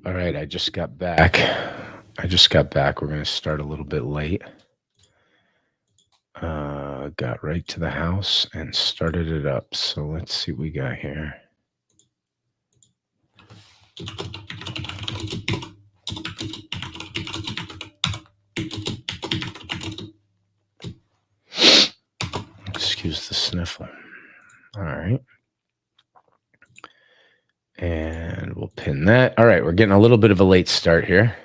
All right, I just got back. We're going to start a little bit late. Got right to the house and started it up. So let's see what we got here. Excuse the sniffle. All right. And we'll pin that. All right, we're getting a little bit of a late start here,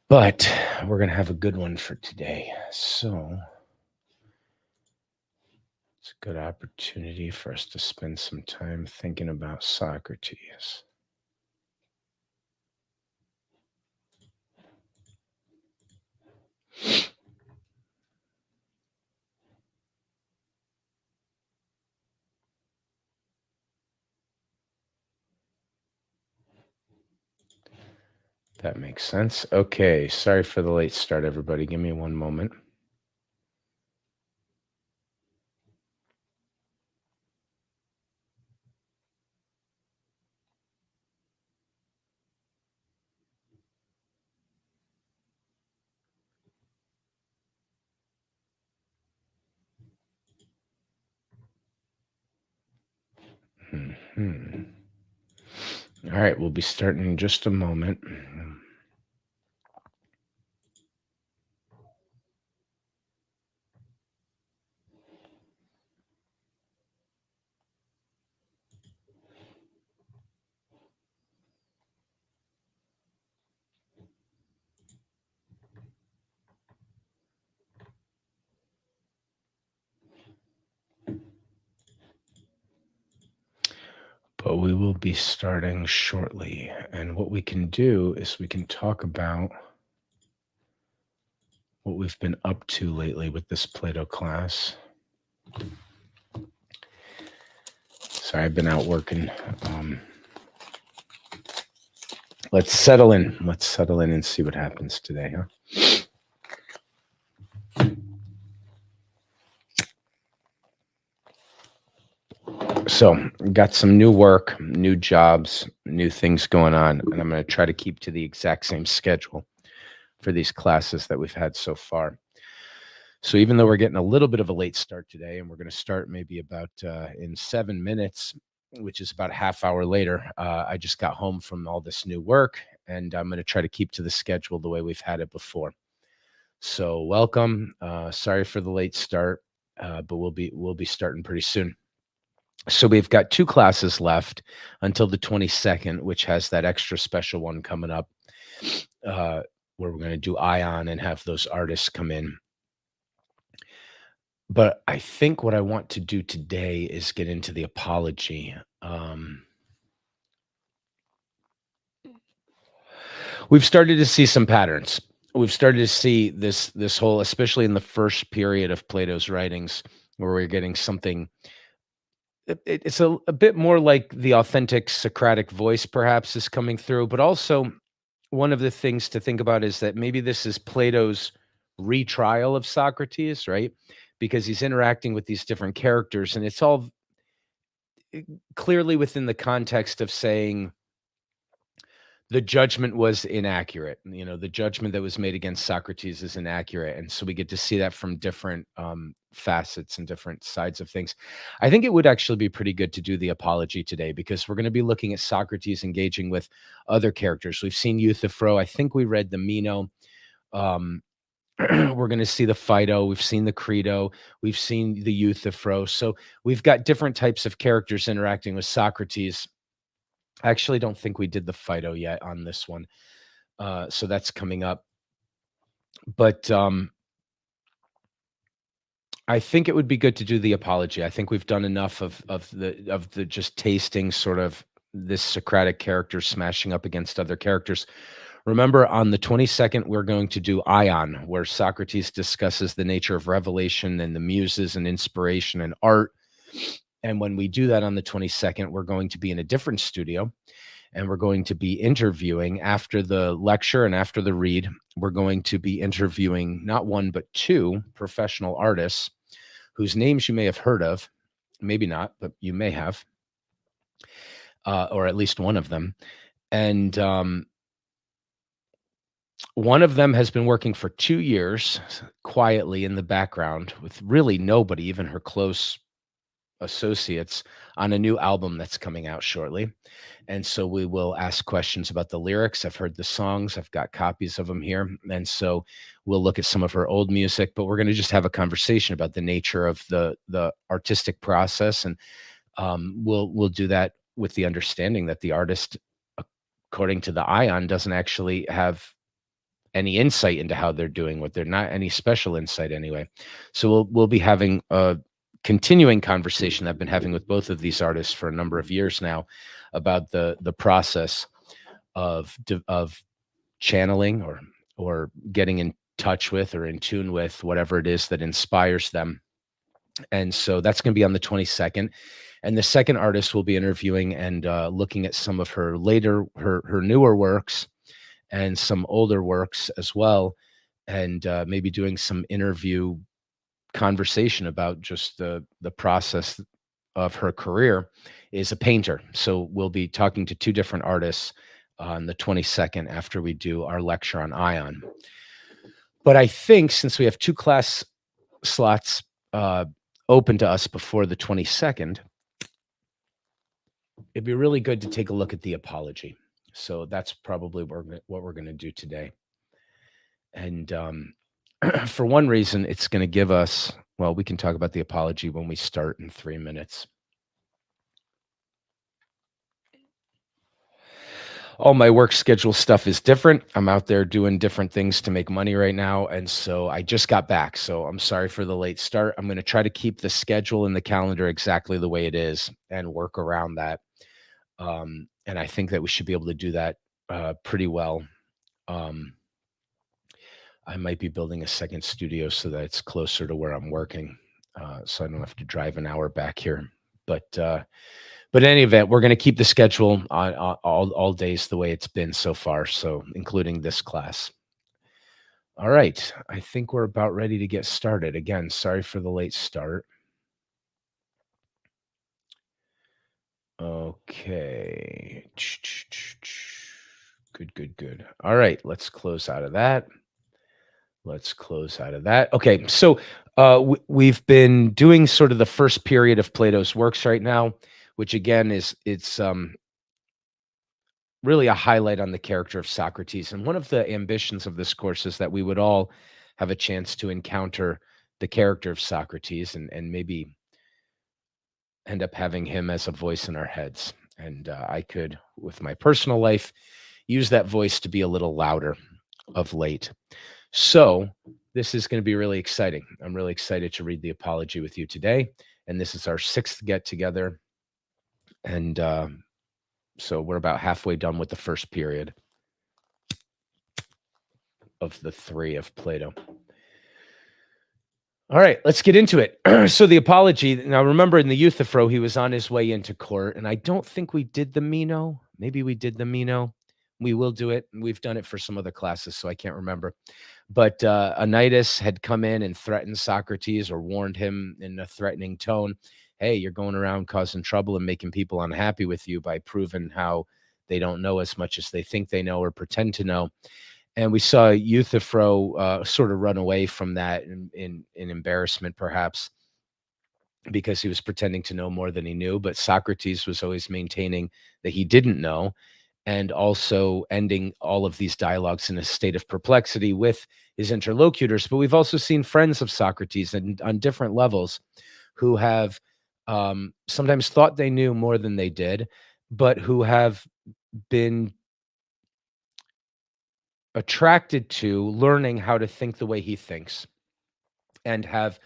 but we're going to have a good one for today. So it's a good opportunity for us to spend some time thinking about Socrates. That makes sense. Okay, sorry for the late start, everybody. Give me one moment. Mm-hmm. All right, we'll be starting in just a moment. But we will be starting shortly. And what we can do is we can talk about what we've been up to lately with this Plato class. Sorry, I've been out working. Let's settle in. Let's settle in and see what happens today, huh? So, got some new work, new jobs, new things going on, and I'm going to try to keep to the exact same schedule for these classes that we've had so far. So even though we're getting a little bit of a late start today, and we're going to start maybe about in 7 minutes, which is about a half hour later, I just got home from all this new work, and I'm going to try to keep to the schedule the way we've had it before. So welcome. Sorry for the late start, but we'll be starting pretty soon. So we've got 2 classes left until the 22nd, which has that extra special one coming up, where we're going to do Ion and have those artists come in. But I think what I want to do today is get into the apology. We've started to see some patterns. We've started to see this whole, especially in the first period of Plato's writings, where we're getting something. It's a bit more like the authentic Socratic voice, perhaps, is coming through. But also, one of the things to think about is that maybe this is Plato's retrial of Socrates, right? Because he's interacting with these different characters, and it's all clearly within the context of saying the judgment was inaccurate. The judgment that was made against Socrates is inaccurate. And so we get to see that from different facets and different sides of things. I think it would actually be pretty good to do the apology today, because we're going to be looking at Socrates engaging with other characters. We've seen Euthyphro. I think we read the Meno. We're going to see the Phaedo. We've seen the Credo. We've seen the Euthyphro. So we've got different types of characters interacting with Socrates. I actually don't think we did the Phaedo yet on this one. So that's coming up. But I think it would be good to do the apology. I think we've done enough of the just tasting sort of this Socratic character smashing up against other characters. Remember, on the 22nd, we're going to do Ion, where Socrates discusses the nature of revelation and the muses and inspiration and art. And when we do that on the 22nd, we're going to be in a different studio, and we're going to be interviewing after the lecture and after the read. We're going to be interviewing not one, but 2 professional artists whose names you may have heard of. maybe not, but you may have, or at least one of them. And one of them has been working for 2 years quietly in the background with really nobody, even her close associates, on a new album that's coming out shortly. And so we will ask questions about the lyrics. I've heard the songs, I've got copies of them here. And so we'll look at some of her old music, but we're going to just have a conversation about the nature of the artistic process. And we'll do that with the understanding that the artist, according to the Ion, doesn't actually have any insight into how they're doing what they're not any special insight anyway. So we'll be having a continuing conversation I've been having with both of these artists for a number of years now about the process of channeling or getting in touch with or in tune with whatever it is that inspires them. And so that's going to be on the 22nd. And the second artist we'll be interviewing and looking at some of her newer works and some older works as well, and maybe doing some interview conversation about just the process of her career, is a painter. So we'll be talking to two different artists on the 22nd after we do our lecture on Ion. But I think since we have two class slots open to us before the 22nd, it'd be really good to take a look at the apology. So that's probably what we're going to do today. And for one reason, it's going to give us, well, we can talk about the apology when we start in 3 minutes. All my work schedule stuff is different. I'm out there doing different things to make money right now. And so I just got back. So I'm sorry for the late start. I'm going to try to keep the schedule and the calendar exactly the way it is and work around that. And I think that we should be able to do that pretty well. I might be building a second studio so that it's closer to where I'm working, so I don't have to drive an hour back here. But in any event, we're going to keep the schedule on all days the way it's been so far, so including this class. All right, I think we're about ready to get started. Again, sorry for the late start. Okay. Good. All right, let's close out of that. Okay, so we've been doing sort of the first period of Plato's works right now, which again it's really a highlight on the character of Socrates. And one of the ambitions of this course is that we would all have a chance to encounter the character of Socrates and maybe end up having him as a voice in our heads. And I could, with my personal life, use that voice to be a little louder of late. So this is going to be really exciting. I'm really excited to read the apology with you today. And this is our 6th get together. And so we're about halfway done with the first period of the 3 of Plato. All right, let's get into it. So the apology. Now, remember in the Euthyphro, he was on his way into court. And I don't think we did the Meno. Maybe we did the Meno. We will do it. We've done it for some other classes, so I can't remember. But Anytus had come in and threatened Socrates or warned him in a threatening tone. Hey, you're going around causing trouble and making people unhappy with you by proving how they don't know as much as they think they know or pretend to know. And we saw Euthyphro sort of run away from that in embarrassment, perhaps, because he was pretending to know more than he knew. But Socrates was always maintaining that he didn't know, and also ending all of these dialogues in a state of perplexity with his interlocutors. But we've also seen friends of Socrates and on different levels who have sometimes thought they knew more than they did, but who have been attracted to learning how to think the way he thinks and have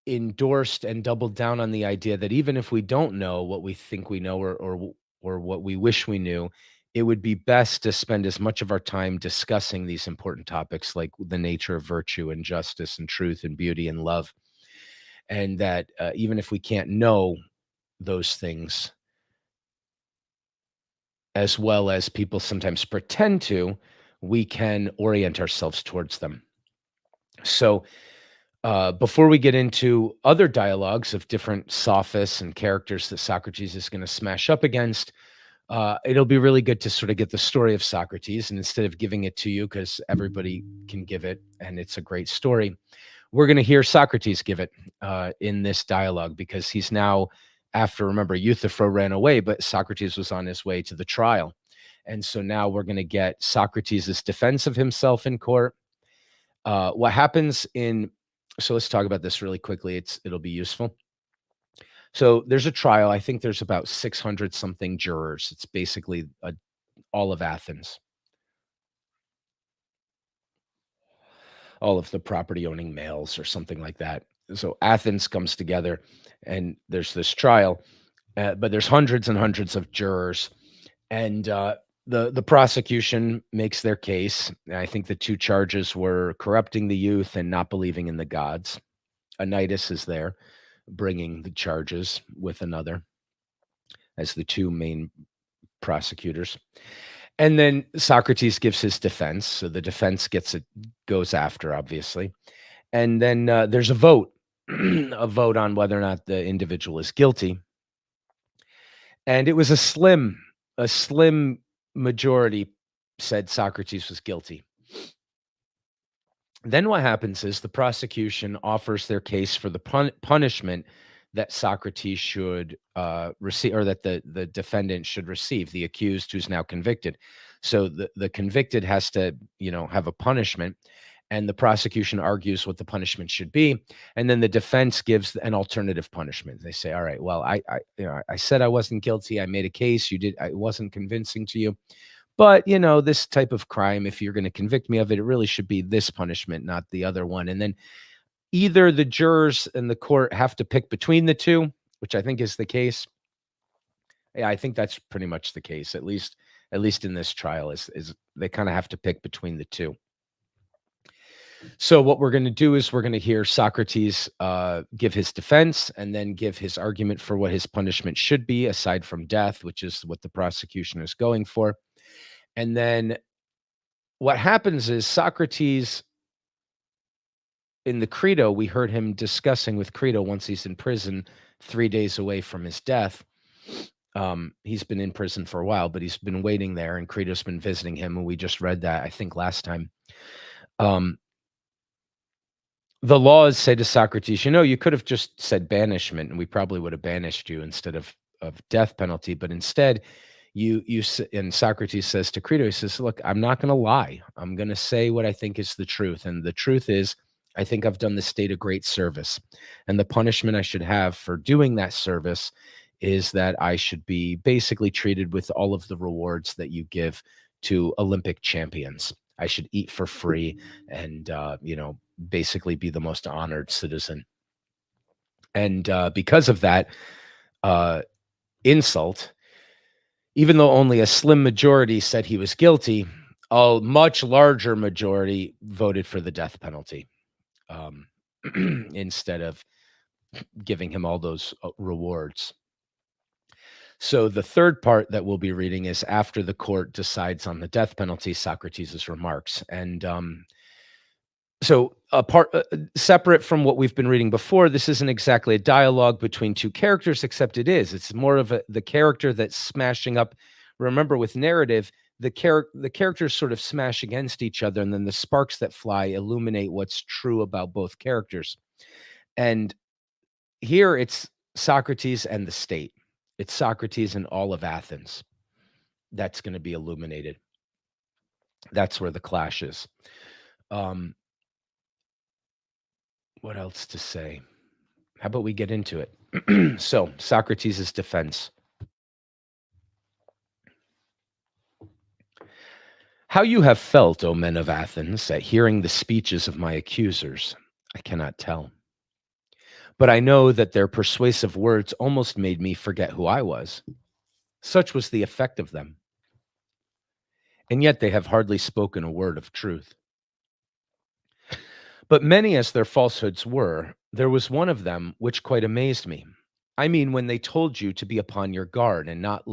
endorsed and doubled down on the idea that even if we don't know what we think we know or what we wish we knew, it would be best to spend as much of our time discussing these important topics like the nature of virtue and justice and truth and beauty and love. And that even if we can't know those things as well as people sometimes pretend to, we can orient ourselves towards them. So Before we get into other dialogues of different sophists and characters that Socrates is going to smash up against, it'll be really good to sort of get the story of Socrates. And instead of giving it to you, because everybody can give it and it's a great story, we're going to hear Socrates give it in this dialogue because he's now, after, remember, Euthyphro ran away, but Socrates was on his way to the trial. And so now we're going to get Socrates' defense of himself in court. What happens in, so let's talk about this really quickly. It'll be useful. So there's a trial. I think there's about 600 something jurors. It's basically all of Athens, all of the property owning males or something like that. So Athens comes together and there's this trial, but there's hundreds and hundreds of jurors. And the prosecution makes their case. I think the two charges were corrupting the youth and not believing in the gods. Anytus is there bringing the charges with another as the two main prosecutors. And then Socrates gives his defense. So the defense goes after, obviously. And then there's a vote, a vote on whether or not the individual is guilty. And it was a slim majority said Socrates was guilty. Then what happens is the prosecution offers their case for the punishment that Socrates should receive, or that the defendant should receive, the accused who's now convicted. So the convicted has to, have a punishment, and the prosecution argues what the punishment should be, and then the defense gives an alternative punishment. They say, "All right, well, I said I wasn't guilty. I made a case. I wasn't convincing to you." But, this type of crime, if you're gonna convict me of it, it really should be this punishment, not the other one. And then either the jurors and the court have to pick between the 2, which I think is the case. Yeah, I think that's pretty much the case, at least in this trial, is they kinda have to pick between the 2. So what we're gonna do is we're gonna hear Socrates, give his defense and then give his argument for what his punishment should be aside from death, which is what the prosecution is going for. And then what happens is Socrates in the Credo, we heard him discussing with Credo once he's in prison 3 days away from his death. He's been in prison for a while, but he's been waiting there, and Credo's been visiting him, and we just read that, I think, last time. Um, the laws say to Socrates, you could have just said banishment, and we probably would have banished you instead of death penalty, but instead and Socrates says to Crito, he says, "Look, I'm not going to lie. I'm going to say what I think is the truth. And the truth is, I think I've done the state a great service. And the punishment I should have for doing that service is that I should be basically treated with all of the rewards that you give to Olympic champions. I should eat for free and, basically be the most honored citizen." And because of that insult, even though only a slim majority said he was guilty, a much larger majority voted for the death penalty, um, instead of giving him all those rewards. So the third part that we'll be reading is after the court decides on the death penalty, Socrates' remarks. And so separate from what we've been reading before, this isn't exactly a dialogue between two characters, except it is. It's more of the character that's smashing up. Remember, with narrative, the characters sort of smash against each other, and then the sparks that fly illuminate what's true about both characters. And here it's Socrates and the state. It's Socrates and all of Athens. That's going to be illuminated. That's where the clash is. What else to say? How about we get into it? So, Socrates' defense. How you have felt, O men of Athens, at hearing the speeches of my accusers, I cannot tell. But I know that their persuasive words almost made me forget who I was. Such was the effect of them. And yet they have hardly spoken a word of truth. But many as their falsehoods were, there was one of them which quite amazed me. I mean, when they told you to be upon your guard and not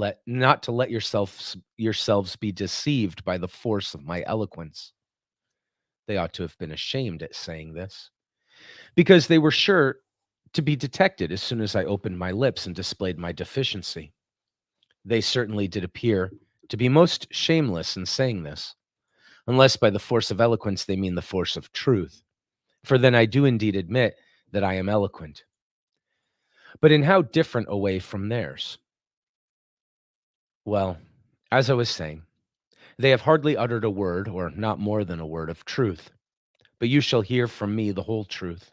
to let yourselves be deceived by the force of my eloquence. They ought to have been ashamed at saying this. because they were sure to be detected as soon as I opened my lips and displayed my deficiency. They certainly did appear to be most shameless in saying this, unless by the force of eloquence they mean the force of truth. For then I do indeed admit that I am eloquent, but in how different a way from theirs? Well, as I was saying, they have hardly uttered a word, or not more than a word, of truth. But you shall hear from me the whole truth,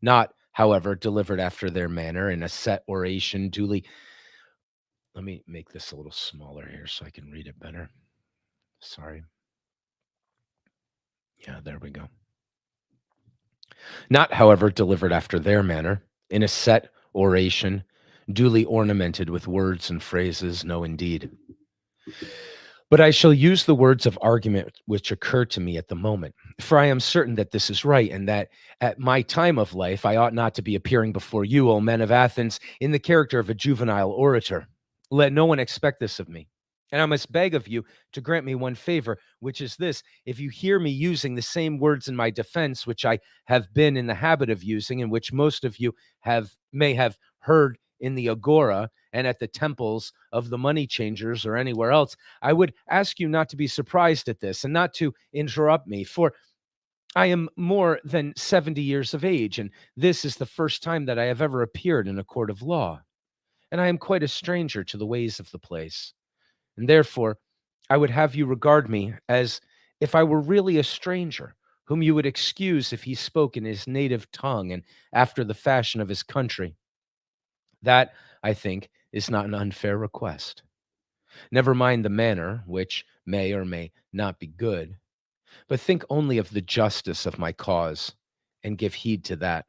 not, however, delivered after their manner in a set oration duly. Let me make this a little smaller here so I can read it better. Sorry. Yeah, there we go. Not, however, delivered after their manner in a set oration duly ornamented with words and phrases. No, indeed. But I shall use the words of argument which occur to me at the moment, for I am certain that this is right, and that at my time of life I ought not to be appearing before you, O men of Athens, in the character of a juvenile orator. Let no one expect this of me. And I must beg of you to grant me one favor, which is this: if you hear me using the same words in my defense, which I have been in the habit of using, and which most of you may have heard in the agora and at the temples of the money changers or anywhere else, I would ask you not to be surprised at this and not to interrupt me, for I am more than 70 years of age, and this is the first time that I have ever appeared in a court of law, and I am quite a stranger to the ways of the place. And therefore, I would have you regard me as if I were really a stranger, whom you would excuse if he spoke in his native tongue and after the fashion of his country. That, I think, is not an unfair request. Never mind the manner, which may or may not be good, but think only of the justice of my cause and give heed to that.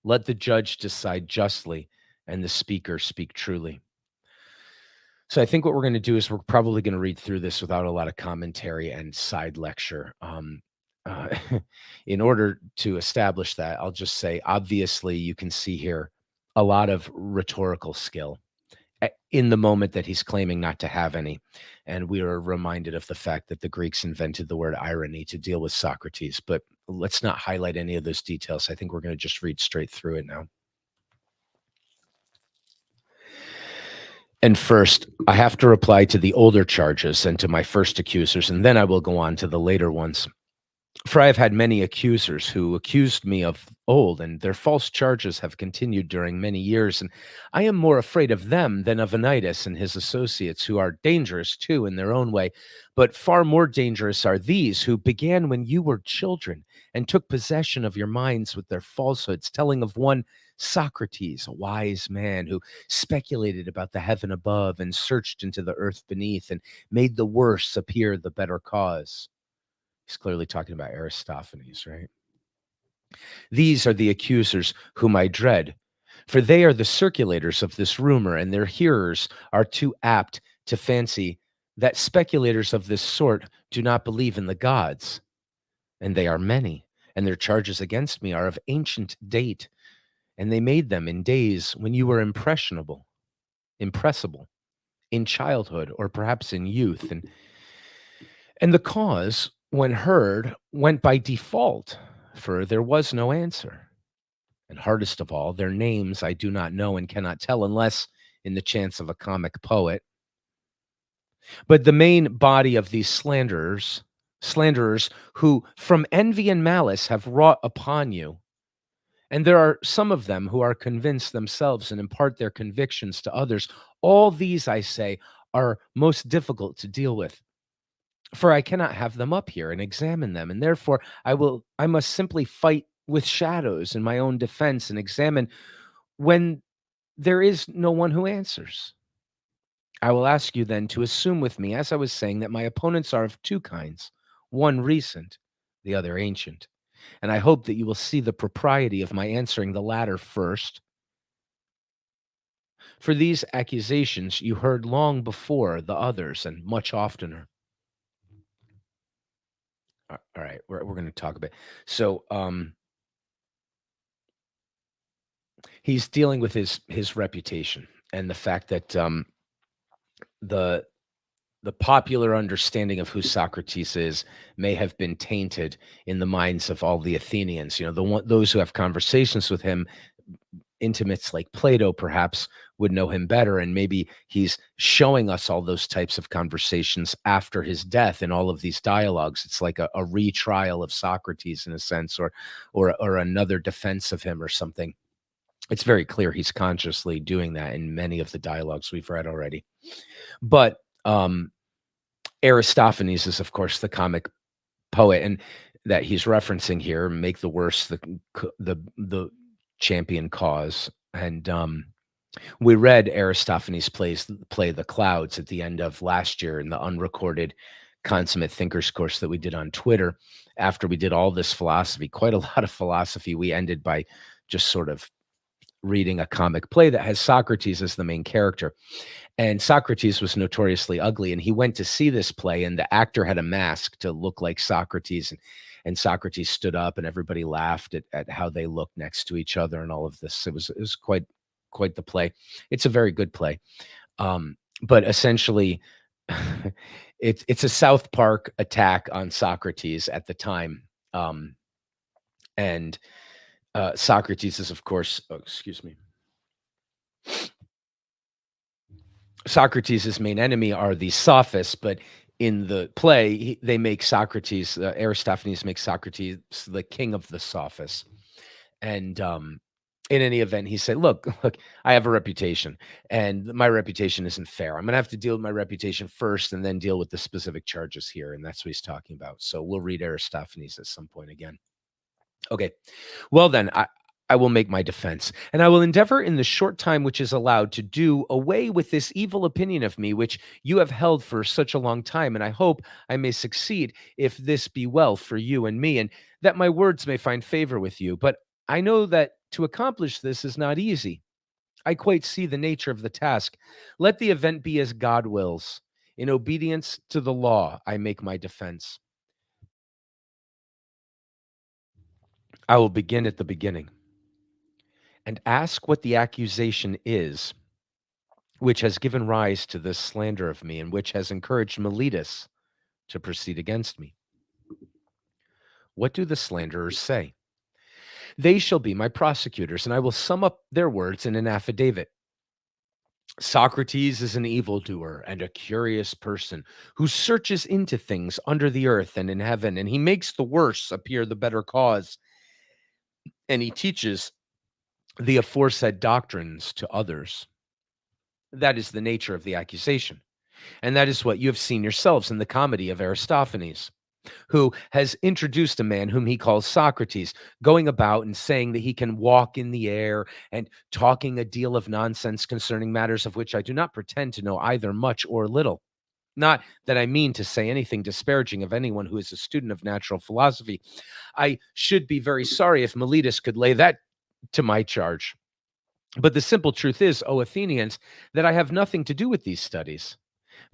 Let the judge decide justly and the speaker speak truly. So I think what we're going to do is we're probably going to read through this without a lot of commentary and side lecture. Uh, in order to establish that, I'll just say, obviously, you can see here a lot of rhetorical skill in the moment that he's claiming not to have any. And we are reminded of the fact that the Greeks invented the word irony to deal with Socrates. But let's not highlight any of those details. I think we're going to just read straight through it now. And first, I have to reply to the older charges and to my first accusers, and then I will go on to the later ones. For I have had many accusers who accused me of old, and their false charges have continued during many years. And I am more afraid of them than of Anytus and his associates, who are dangerous too in their own way. But far more dangerous are these who began when you were children and took possession of your minds with their falsehoods, telling of one Socrates, a wise man who speculated about the heaven above and searched into the earth beneath and made the worse appear the better cause. He's clearly talking about Aristophanes, right? These are the accusers whom I dread, for they are the circulators of this rumor, and their hearers are too apt to fancy that speculators of this sort do not believe in the gods. And they are many, and their charges against me are of ancient date, and they made them in days when you were impressible, in childhood, or perhaps in youth. And the cause, when heard, went by default, for there was no answer. And hardest of all, their names I do not know and cannot tell unless in the chance of a comic poet. But the main body of these slanderers who from envy and malice have wrought upon you, and there are some of them who are convinced themselves and impart their convictions to others, all these, I say, are most difficult to deal with. For I cannot have them up here and examine them, and therefore I must simply fight with shadows in my own defense and examine when there is no one who answers. I will ask you then to assume with me, as I was saying, that my opponents are of two kinds, one recent, the other ancient. And I hope that you will see the propriety of my answering the latter first. For these accusations you heard long before the others and much oftener. All right, we're going to talk about. So, he's dealing with his reputation and the fact that the the popular understanding of who Socrates is may have been tainted in the minds of all the Athenians. Those who have conversations with him, intimates like Plato perhaps would know him better, and maybe he's showing us all those types of conversations after his death in all of these dialogues. It's like a retrial of Socrates in a sense, or another defense of him or something. It's very clear he's consciously doing that in many of the dialogues we've read already. But Aristophanes is, of course, the comic poet, and that he's referencing here. Make the worse the champion cause. And we read Aristophanes play the clouds at the end of last year in the unrecorded consummate thinkers course that we did on Twitter. After we did all this philosophy, quite a lot of philosophy, we ended by just sort of reading a comic play that has Socrates as the main character. And Socrates was notoriously ugly, and he went to see this play, and the actor had a mask to look like Socrates, and Socrates stood up, and everybody laughed at how they looked next to each other and all of this. It was quite the play. It's a very good play, but essentially, it's a South Park attack on Socrates at the time, and Socrates is, of course. Oh, excuse me. Socrates' main enemy are the sophists, but in the play, they make Socrates, Aristophanes makes Socrates the king of the sophists. And in any event, he said, look, I have a reputation, and my reputation isn't fair. I'm going to have to deal with my reputation first and then deal with the specific charges here. And that's what he's talking about. So we'll read Aristophanes at some point again. Okay. Well, then, I will make my defense, and I will endeavor in the short time which is allowed to do away with this evil opinion of me, which you have held for such a long time. And I hope I may succeed, if this be well for you and me, and that my words may find favor with you. But I know that to accomplish this is not easy. I quite see the nature of the task. Let the event be as God wills. In obedience to the law, I make my defense. I will begin at the beginning and ask what the accusation is which has given rise to this slander of me, and which has encouraged Meletus to proceed against me. What do the slanderers say? They shall be my prosecutors, and I will sum up their words in an affidavit. Socrates is an evildoer and a curious person who searches into things under the earth and in heaven, and he makes the worse appear the better cause, and he teaches the aforesaid doctrines to others. That is the nature of the accusation. And that is what you have seen yourselves in the comedy of Aristophanes, who has introduced a man whom he calls Socrates, going about and saying that he can walk in the air and talking a deal of nonsense concerning matters of which I do not pretend to know either much or little. Not that I mean to say anything disparaging of anyone who is a student of natural philosophy. I should be very sorry if Meletus could lay that to my charge. But the simple truth is, O Athenians, that I have nothing to do with these studies.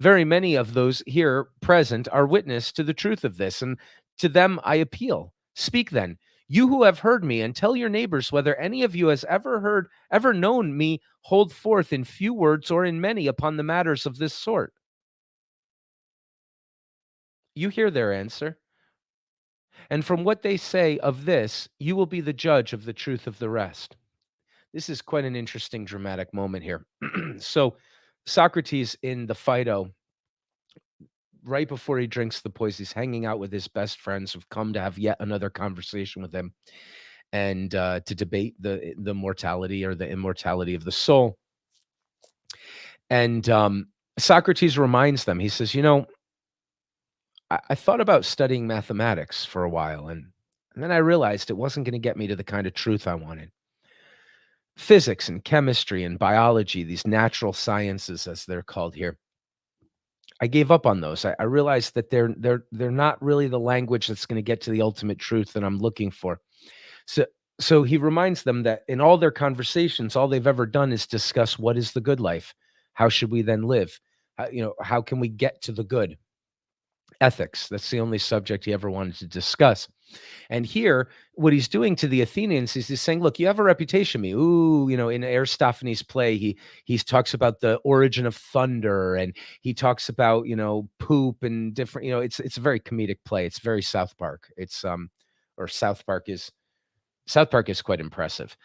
Very many of those here present are witness to the truth of this, and to them I appeal. Speak then, you who have heard me, and tell your neighbors whether any of you has ever known me hold forth in few words or in many upon the matters of this sort. You hear their answer, and from what they say of this, you will be the judge of the truth of the rest. This is quite an interesting dramatic moment here. So, Socrates in the Phaedo, right before he drinks the poison, he's hanging out with his best friends who've come to have yet another conversation with him, and to debate the mortality or the immortality of the soul. And Socrates reminds them, he says, I thought about studying mathematics for a while, and then I realized it wasn't going to get me to the kind of truth I wanted. Physics and chemistry and biology, these natural sciences as they're called here, I gave up on those. I realized that they're not really the language that's going to get to the ultimate truth that I'm looking for. So so he reminds them that in all their conversations, all they've ever done is discuss what is the good life. How should we then live? How can we get to the good? ethics. That's the only subject he ever wanted to discuss. And here, what he's doing to the Athenians is he's saying, "Look, you have a reputation, me. Ooh, in Aristophanes' play, he talks about the origin of thunder, and he talks about poop and different. It's a very comedic play. It's very South Park. It's or South Park is quite impressive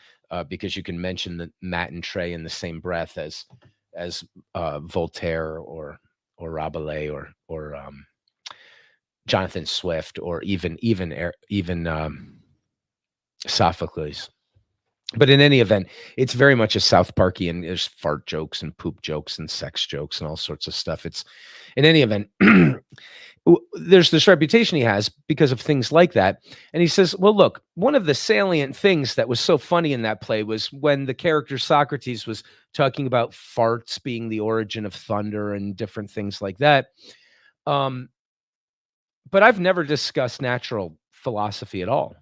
because you can mention the Matt and Trey in the same breath as Voltaire or Rabelais or Jonathan Swift or even Sophocles. But in any event, it's very much a South Parky, and there's fart jokes and poop jokes and sex jokes and all sorts of stuff. It's in any event, there's this reputation he has because of things like that. And he says, well, look, one of the salient things that was so funny in that play was when the character Socrates was talking about farts being the origin of thunder and different things like that. But I've never discussed natural philosophy at all.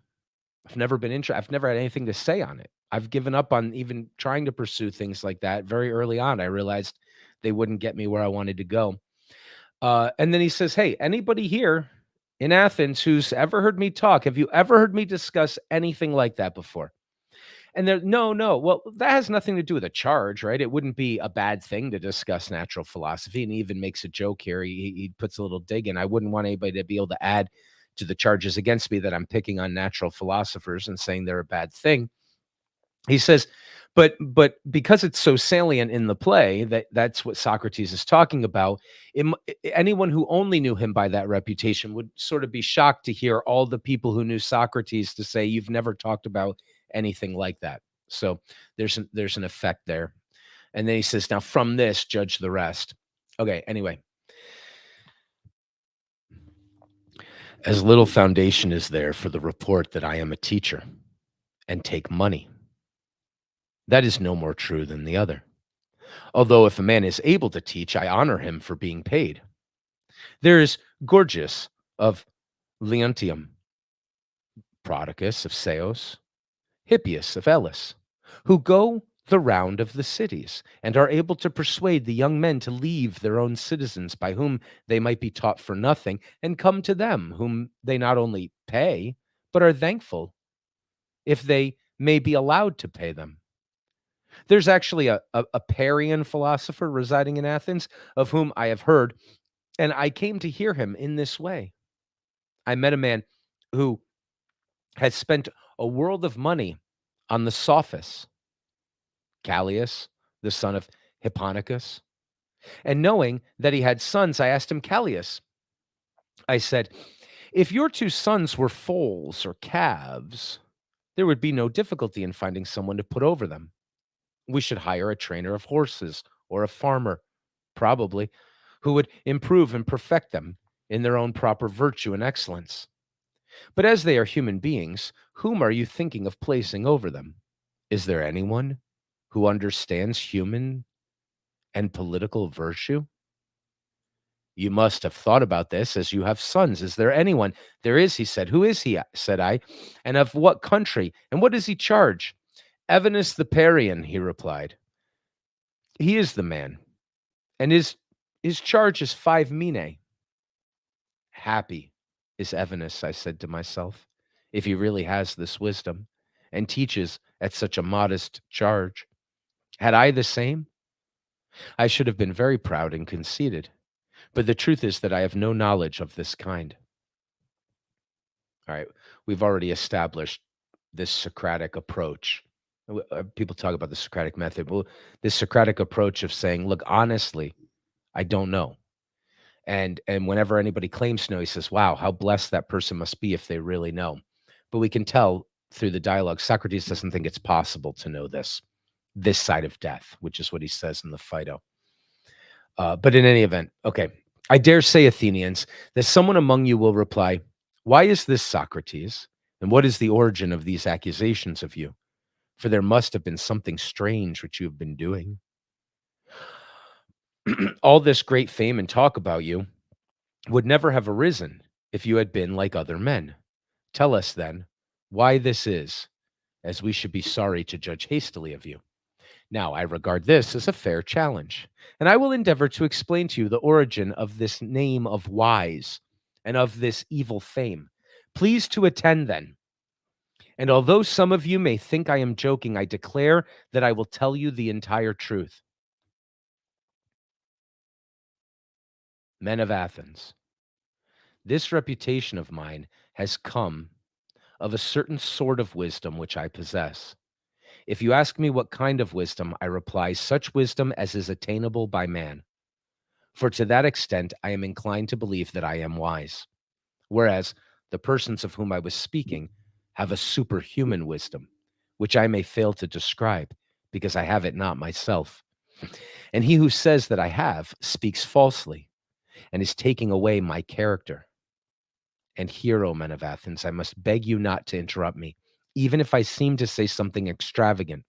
I've never been I've never had anything to say on it. I've given up on even trying to pursue things like that very early on. I realized they wouldn't get me where I wanted to go. And then he says, hey, anybody here in Athens who's ever heard me talk, have you ever heard me discuss anything like that before? And they're, no. Well, that has nothing to do with a charge, right? It wouldn't be a bad thing to discuss natural philosophy. And he even makes a joke here. He puts a little dig in. I wouldn't want anybody to be able to add to the charges against me that I'm picking on natural philosophers and saying they're a bad thing. He says, but because it's so salient in the play that's what Socrates is talking about, anyone who only knew him by that reputation would sort of be shocked to hear all the people who knew Socrates to say, you've never talked about anything like that. So there's an effect there. And then he says, now from this, judge the rest. Okay, anyway. As little foundation is there for the report that I am a teacher and take money. That is no more true than the other. Although if a man is able to teach, I honor him for being paid. There is Gorgias of Leontium, Prodicus of Seos, Hippias of Elis, who go the round of the cities and are able to persuade the young men to leave their own citizens by whom they might be taught for nothing and come to them whom they not only pay, but are thankful if they may be allowed to pay them. There's actually a Parian philosopher residing in Athens of whom I have heard, and I came to hear him in this way. I met a man who had spent a world of money on the Sophists, Callias, the son of Hipponicus. And knowing that he had sons, I asked him, Callias, I said, if your two sons were foals or calves, there would be no difficulty in finding someone to put over them. We should hire a trainer of horses or a farmer, probably, who would improve and perfect them in their own proper virtue and excellence. But as they are human beings, whom are you thinking of placing over them? Is there anyone who understands human and political virtue? You must have thought about this as you have sons. Is there anyone? There is, he said. Who is he? Said I. And of what country? And what does he charge? Evenus the Parian, he replied. He is the man. And his charge is 5 minae. Happy is Evenus, I said to myself, if he really has this wisdom and teaches at such a modest charge. Had I the same, I should have been very proud and conceited. But the truth is that I have no knowledge of this kind. All right, we've already established this Socratic approach. People talk about the Socratic method. Well, this Socratic approach of saying, look, honestly, I don't know. And whenever anybody claims to know, he says, wow, how blessed that person must be if they really know. But we can tell through the dialogue, Socrates doesn't think it's possible to know this side of death, which is what he says in the Phaedo. But in any event, okay, I dare say, Athenians, that someone among you will reply, why is this Socrates? And what is the origin of these accusations of you? For there must have been something strange which you have been doing. All this great fame and talk about you would never have arisen if you had been like other men. Tell us then why this is, as we should be sorry to judge hastily of you. Now, I regard this as a fair challenge, and I will endeavor to explain to you the origin of this name of wise, and of this evil fame. Please to attend then. And although some of you may think I am joking, I declare that I will tell you the entire truth. Men of Athens, this reputation of mine has come of a certain sort of wisdom which I possess. If you ask me what kind of wisdom, I reply, such wisdom as is attainable by man. For to that extent, I am inclined to believe that I am wise. Whereas the persons of whom I was speaking have a superhuman wisdom, which I may fail to describe, because I have it not myself. And he who says that I have speaks falsely and is taking away my character. And here, O men of Athens, I must beg you not to interrupt me, even if I seem to say something extravagant.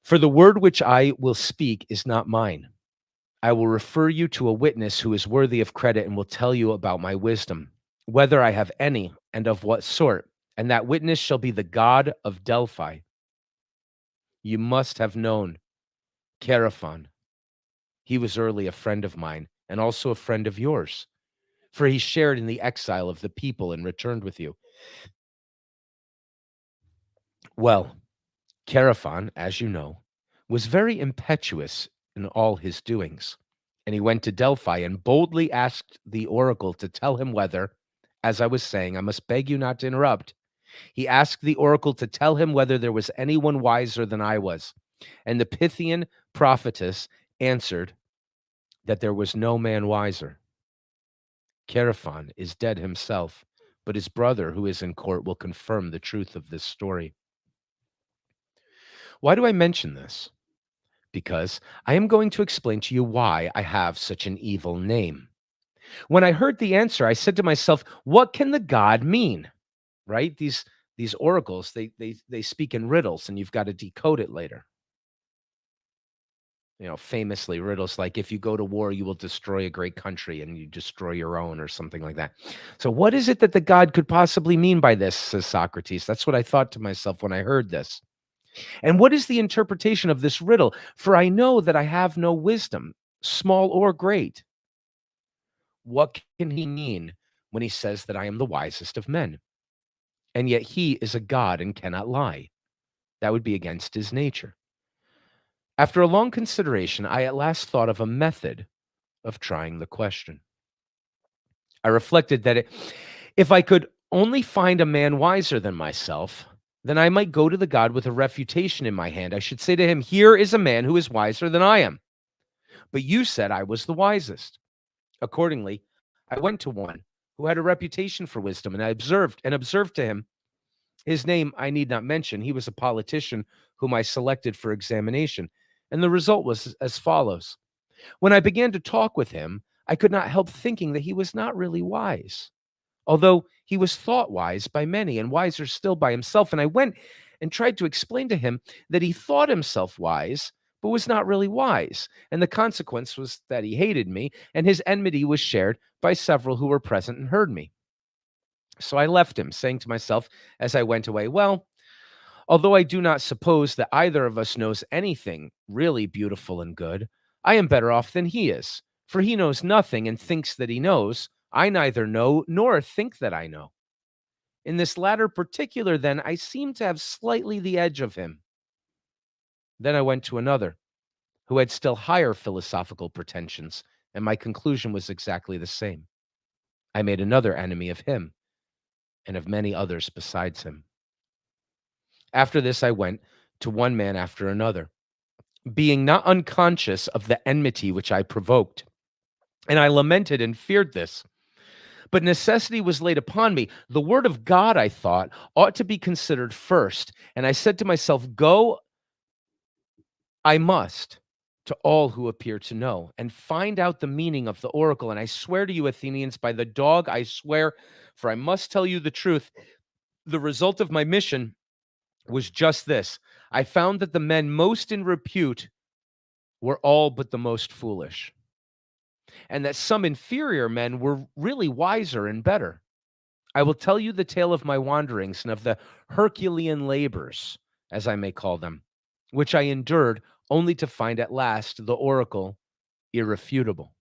For the word which I will speak is not mine. I will refer you to a witness who is worthy of credit and will tell you about my wisdom, whether I have any and of what sort. And that witness shall be the God of Delphi. You must have known Chaerephon. He was early a friend of mine and also a friend of yours, for he shared in the exile of the people and returned with you. Well, Chaerephon, as you know, was very impetuous in all his doings. And he went to Delphi and boldly asked the oracle to tell him whether, as I was saying, I must beg you not to interrupt. He asked the oracle to tell him whether there was anyone wiser than I was. And the Pythian prophetess answered that there was no man wiser. Chaerephon is dead himself, but his brother, who is in court, will confirm the truth of this story. Why do I mention this? Because I am going to explain to you why I have such an evil name. When I heard the answer, I said to myself, what can the god mean? Right? These oracles, they speak in riddles and you've got to decode it later. You know, famously riddles like if you go to war, you will destroy a great country and you destroy your own or something like that. So what is it that the god could possibly mean by this, says Socrates? That's what I thought to myself when I heard this. And what is the interpretation of this riddle? For I know that I have no wisdom, small or great. What can he mean when he says that I am the wisest of men? And yet he is a god and cannot lie. That would be against his nature. After a long consideration, I at last thought of a method of trying the question. I reflected that if I could only find a man wiser than myself, then I might go to the god with a refutation in my hand. I should say to him, here is a man who is wiser than I am. But you said I was the wisest. Accordingly, I went to one who had a reputation for wisdom, and I observed to him. His name I need not mention. He was a politician whom I selected for examination. And the result was as follows. When I began to talk with him, I could not help thinking that he was not really wise, although he was thought wise by many and wiser still by himself. And I went and tried to explain to him that he thought himself wise, but was not really wise. And the consequence was that he hated me, and his enmity was shared by several who were present and heard me. So I left him, saying to myself as I went away, well, although I do not suppose that either of us knows anything really beautiful and good, I am better off than he is, for he knows nothing and thinks that he knows. I neither know nor think that I know. In this latter particular, then, I seem to have slightly the edge of him. Then I went to another, who had still higher philosophical pretensions, and my conclusion was exactly the same. I made another enemy of him, and of many others besides him. After this, I went to one man after another, being not unconscious of the enmity which I provoked. And I lamented and feared this. But necessity was laid upon me. The word of God, I thought, ought to be considered first. And I said to myself, go I must to all who appear to know and find out the meaning of the oracle. And I swear to you, Athenians, by the dog, I swear, for I must tell you the truth. The result of my mission was just this. I found that the men most in repute were all but the most foolish, and that some inferior men were really wiser and better. I will tell you the tale of my wanderings and of the Herculean labors, as I may call them, which I endured only to find at last the oracle irrefutable.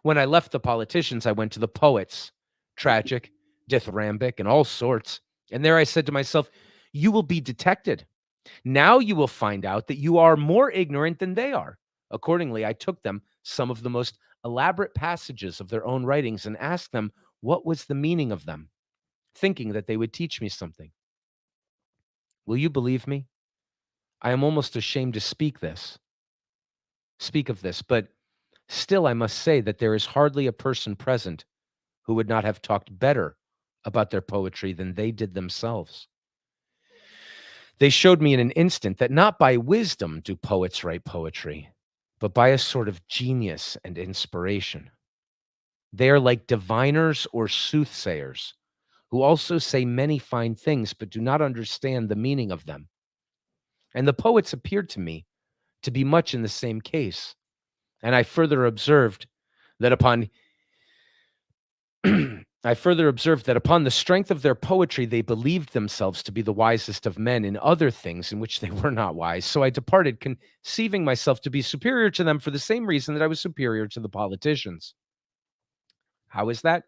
When I left the politicians, I went to the poets, tragic, dithyrambic, and all sorts. And there I said to myself, you will be detected. Now you will find out that you are more ignorant than they are. Accordingly, I took them some of the most elaborate passages of their own writings and asked them what was the meaning of them, thinking that they would teach me something. Will you believe me? I am almost ashamed to speak of this, but still I must say that there is hardly a person present who would not have talked better about their poetry than they did themselves. They showed me in an instant that not by wisdom do poets write poetry, but by a sort of genius and inspiration. They are like diviners or soothsayers who also say many fine things but do not understand the meaning of them. And the poets appeared to me to be much in the same case. And I further observed that upon I further observed that upon the strength of their poetry, they believed themselves to be the wisest of men in other things in which they were not wise. So I departed, conceiving myself to be superior to them for the same reason that I was superior to the politicians. How is that?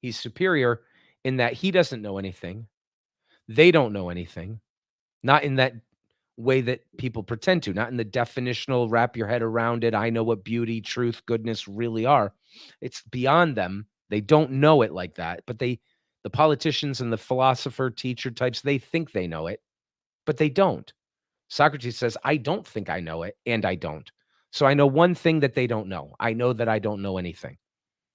He's superior in that he doesn't know anything. They don't know anything, not in that way that people pretend to, not in the definitional wrap your head around it. I know what beauty, truth, goodness really are. It's beyond them. They don't know it like that, but the politicians and the philosopher teacher types, they think they know it, but they don't. Socrates says, I don't think I know it, and I don't. So I know one thing that they don't know. I know that I don't know anything.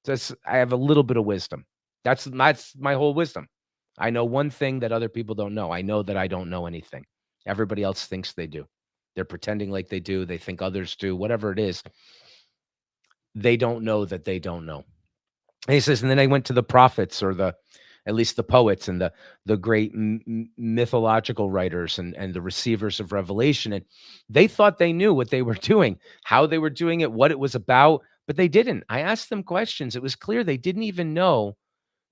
Just I have a little bit of wisdom. That's my whole wisdom. I know one thing that other people don't know. I know that I don't know anything. Everybody else thinks they do. They're pretending like they do. They think others do. Whatever it is, they don't know that they don't know. And he says, and then I went to the prophets, or the at least the poets and the great mythological writers and the receivers of revelation, and they thought they knew what they were doing, how they were doing it, what it was about, but they didn't. I asked them questions. It was clear they didn't even know.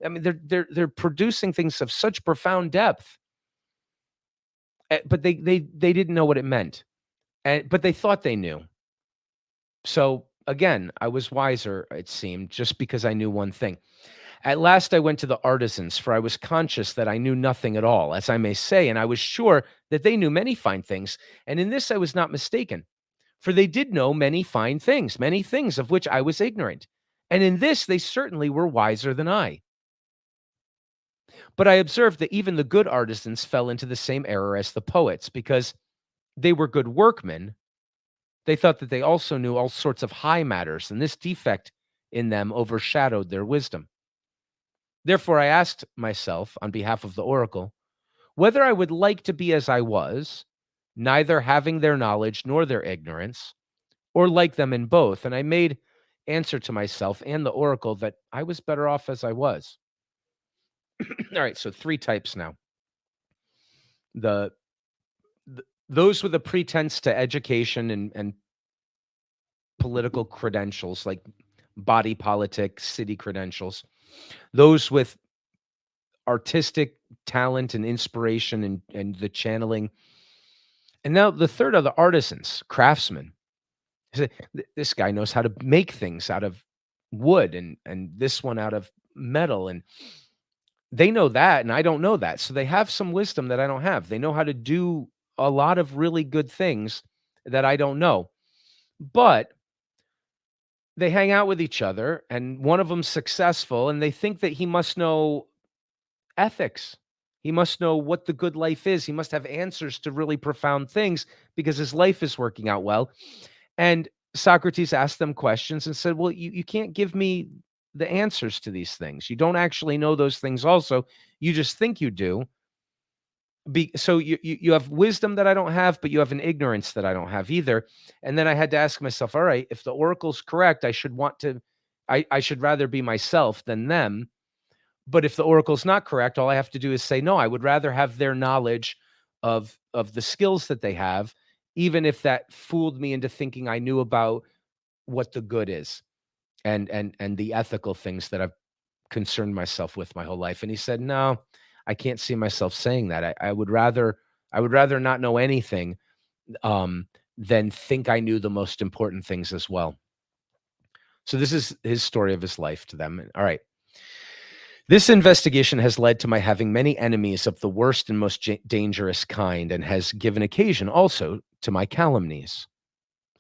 I mean, they're producing things of such profound depth, but they didn't know what it meant, and but they thought they knew. So again, I was wiser, it seemed, just because I knew one thing. At last I went to the artisans, for I was conscious that I knew nothing at all, as I may say, and I was sure that they knew many fine things. And in this I was not mistaken, for they did know many things of which I was ignorant. And in this they certainly were wiser than I. But I observed that even the good artisans fell into the same error as the poets, because they were good workmen. They thought that they also knew all sorts of high matters, and this defect in them overshadowed their wisdom. Therefore, I asked myself, on behalf of the oracle, whether I would like to be as I was, neither having their knowledge nor their ignorance, or like them in both. And I made answer to myself and the oracle that I was better off as I was. All right, so three types now. The, those with a pretense to education and political credentials, like body politic, city credentials. Those with artistic talent and inspiration and the channeling. And now the third are the artisans, craftsmen. This guy knows how to make things out of wood, and this one out of metal, and they know that and I don't know that. So they have some wisdom that I don't have. They know how to do a lot of really good things that I don't know. But they hang out with each other, and one of them's successful, and they think that he must know ethics. He must know what the good life is. He must have answers to really profound things because his life is working out well. And Socrates asked them questions and said, well, you can't give me the answers to these things. You don't actually know those things also. You just think you do. So you have wisdom that I don't have, but you have an ignorance that I don't have either. And then I had to ask myself, all right, if the oracle's correct, I should rather be myself than them. But if the oracle's not correct, all I have to do is say, no, I would rather have their knowledge of the skills that they have, even if that fooled me into thinking I knew about what the good is and the ethical things that I've concerned myself with my whole life. And he said, no, I can't see myself saying that. I would rather not know anything than think I knew the most important things as well. So this is his story of his life to them. All right. This investigation has led to my having many enemies of the worst and most dangerous kind, and has given occasion also to my calumnies,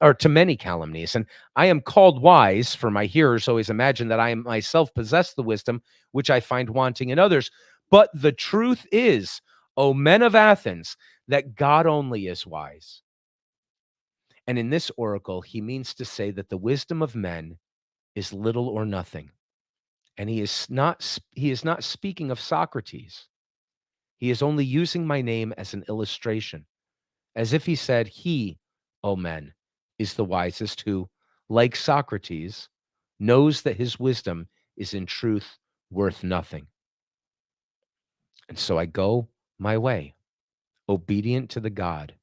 or to many calumnies. And I am called wise, for my hearers always imagine that I am myself possess the wisdom which I find wanting in others. But the truth is, O men of Athens, that God only is wise. And in this oracle, he means to say that the wisdom of men is little or nothing. And he is not speaking of Socrates. He is only using my name as an illustration, as if he said, he, O men, is the wisest who, like Socrates, knows that his wisdom is in truth worth nothing. And so I go my way, obedient to the God,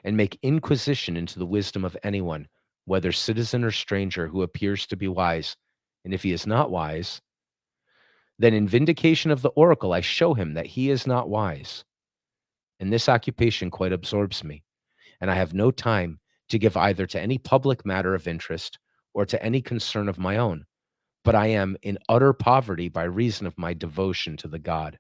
and make inquisition into the wisdom of anyone, whether citizen or stranger, who appears to be wise. And if he is not wise, then in vindication of the oracle, I show him that he is not wise. And this occupation quite absorbs me, and I have no time to give either to any public matter of interest or to any concern of my own, but I am in utter poverty by reason of my devotion to the God.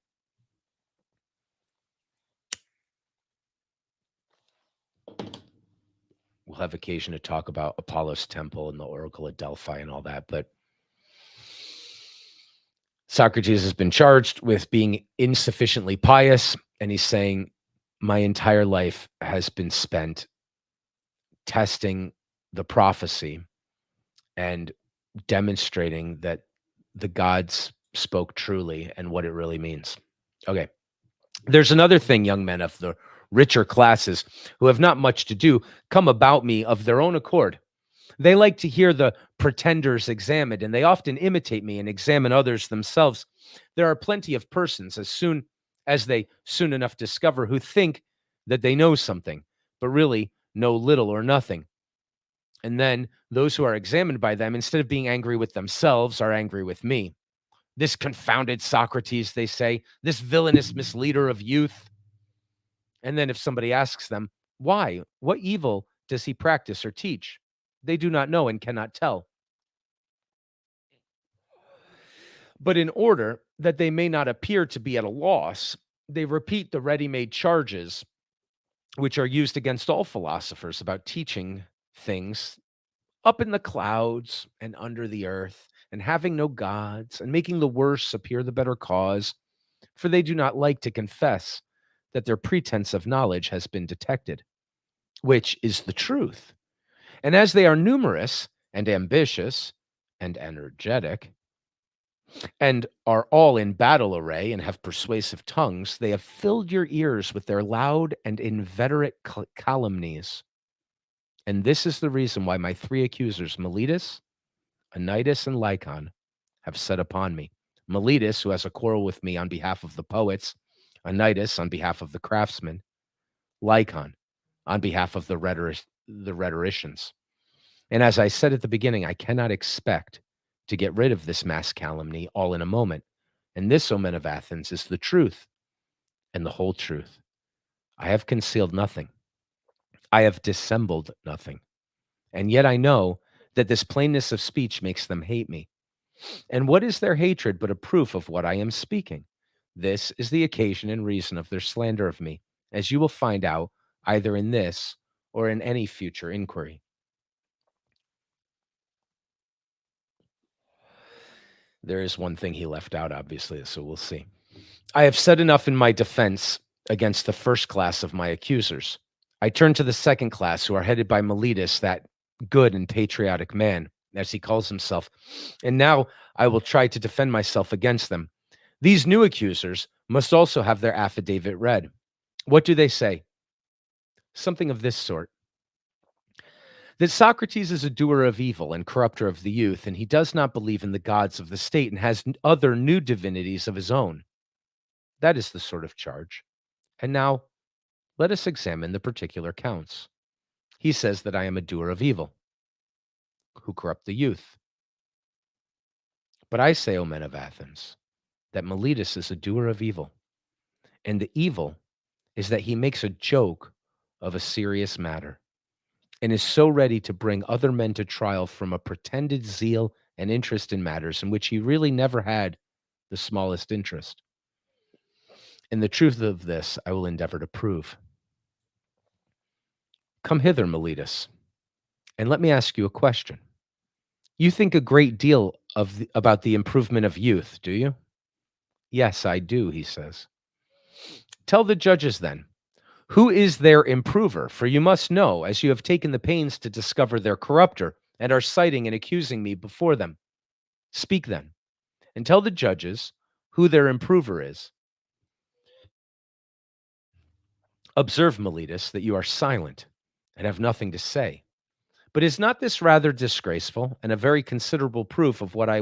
We'll have occasion to talk about Apollo's temple and the oracle at Delphi and all that, but Socrates has been charged with being insufficiently pious, and he's saying, my entire life has been spent testing the prophecy and demonstrating that the gods spoke truly and what it really means. Okay. There's another thing, young men of the richer classes who have not much to do come about me of their own accord. They like to hear the pretenders examined, and they often imitate me and examine others themselves. There are plenty of persons, as soon as they soon enough discover, who think that they know something, but really know little or nothing. And then those who are examined by them, instead of being angry with themselves, are angry with me. This confounded Socrates, they say, this villainous misleader of youth. And then if somebody asks them, why? What evil does he practice or teach? They do not know and cannot tell. But in order that they may not appear to be at a loss, they repeat the ready made charges which are used against all philosophers about teaching things up in the clouds and under the earth, and having no gods, and making the worse appear the better cause, for they do not like to confess that their pretense of knowledge has been detected, which is the truth. And as they are numerous and ambitious and energetic, and are all in battle array and have persuasive tongues, they have filled your ears with their loud and inveterate calumnies. And this is the reason why my three accusers, Meletus, Anytus, and Lycon, have set upon me. Meletus, who has a quarrel with me on behalf of the poets, Anytus on behalf of the craftsmen, Lycon on behalf of the rhetoricians. And as I said at the beginning, I cannot expect to get rid of this mass calumny all in a moment. And this, O men of Athens, is the truth and the whole truth. I have concealed nothing. I have dissembled nothing. And yet I know that this plainness of speech makes them hate me. And what is their hatred but a proof of what I am speaking? This is the occasion and reason of their slander of me, as you will find out either in this or in any future inquiry. There is one thing he left out, obviously, so we'll see. I have said enough in my defense against the first class of my accusers. I turn to the second class, who are headed by Meletus, that good and patriotic man, as he calls himself. And now I will try to defend myself against them. These new accusers must also have their affidavit read. What do they say? Something of this sort: that Socrates is a doer of evil and corrupter of the youth, and he does not believe in the gods of the state and has other new divinities of his own. That is the sort of charge. And now let us examine the particular counts. He says that I am a doer of evil, who corrupt the youth. But I say, O men of Athens, that Meletus is a doer of evil, and the evil is that he makes a joke of a serious matter, and is so ready to bring other men to trial from a pretended zeal and interest in matters in which he really never had the smallest interest. And the truth of this I will endeavor to prove. Come hither, Meletus, and let me ask you a question. You think a great deal about the improvement of youth, do you? Yes, I do, he says. Tell the judges then, who is their improver? For you must know, as you have taken the pains to discover their corrupter, and are citing and accusing me before them. Speak then, and tell the judges who their improver is. Observe, Meletus, that you are silent and have nothing to say. But is not this rather disgraceful and a very considerable proof of what I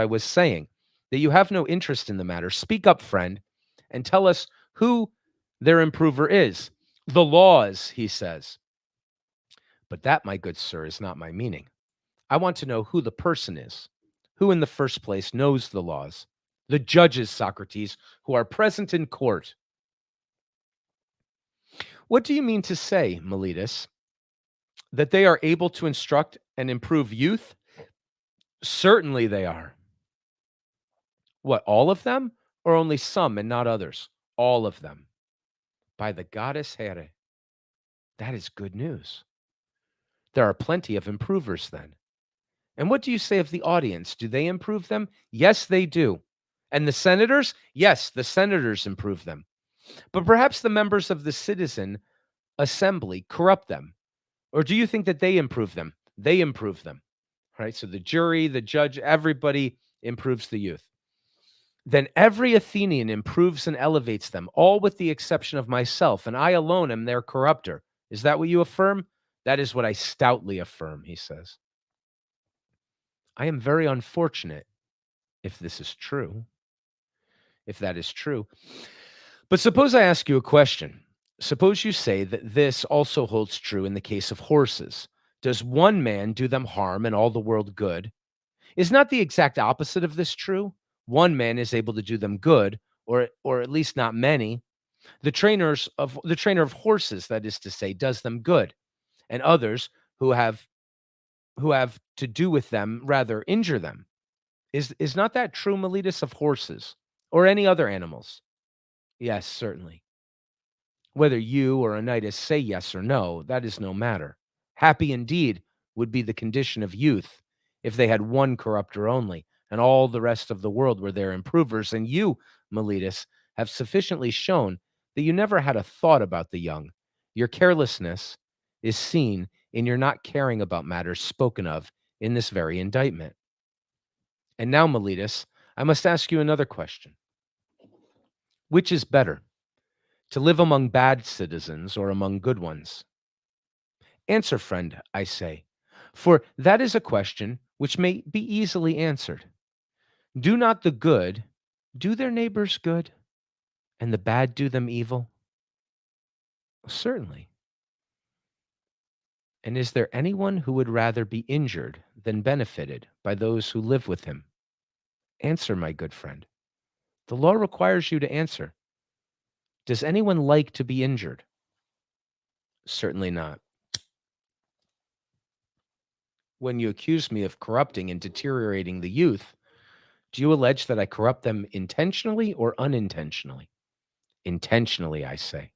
was saying, that you have no interest in the matter? Speak up, friend, and tell us who their improver is. The laws, he says. But that, my good sir, is not my meaning. I want to know who the person is, who in the first place knows the laws. The judges, Socrates, who are present in court. What do you mean to say, Meletus, that they are able to instruct and improve youth? Certainly they are. What, all of them? Or only some and not others? All of them. By the goddess Here. That is good news. There are plenty of improvers then. And what do you say of the audience? Do they improve them? Yes, they do. And the senators? Yes, the senators improve them. But perhaps the members of the citizen assembly corrupt them. Or do you think that they improve them? They improve them. Right? So the jury, the judge, everybody improves the youth. Then every Athenian improves and elevates them, all with the exception of myself, and I alone am their corrupter. Is that what you affirm? That is what I stoutly affirm, he says. I am very unfortunate if this is true, if that is true. But suppose I ask you a question. Suppose you say that this also holds true in the case of horses. Does one man do them harm and all the world good? Is not the exact opposite of this true? One man is able to do them good, or at least not many. The trainer of horses, that is to say, does them good, and others who have to do with them rather injure them. Is not that true, Meletus, of horses or any other animals? Yes, certainly. Whether you or Anytus say yes or no, that is no matter. Happy indeed would be the condition of youth if they had one corrupter only, and all the rest of the world were their improvers. And you, Meletus, have sufficiently shown that you never had a thought about the young. Your carelessness is seen in your not caring about matters spoken of in this very indictment. And now, Meletus, I must ask you another question. Which is better, to live among bad citizens or among good ones? Answer, friend, I say, for that is a question which may be easily answered. Do not the good do their neighbors good, and the bad do them evil? Certainly. And is there anyone who would rather be injured than benefited by those who live with him? Answer, my good friend. The law requires you to answer. Does anyone like to be injured? Certainly not. When you accuse me of corrupting and deteriorating the youth, do you allege that I corrupt them intentionally or unintentionally? Intentionally, I say.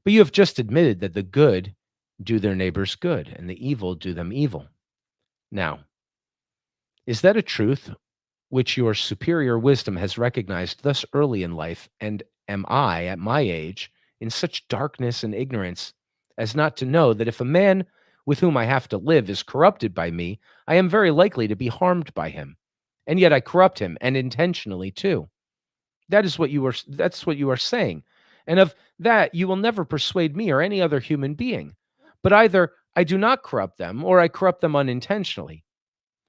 But you have just admitted that the good do their neighbors good and the evil do them evil. Now, is that a truth which your superior wisdom has recognized thus early in life? And am I, at my age, in such darkness and ignorance as not to know that if a man with whom I have to live is corrupted by me, I am very likely to be harmed by him? And yet I corrupt him, and intentionally too. That's what you are saying. And of that you will never persuade me or any other human being. But either I do not corrupt them or I corrupt them unintentionally.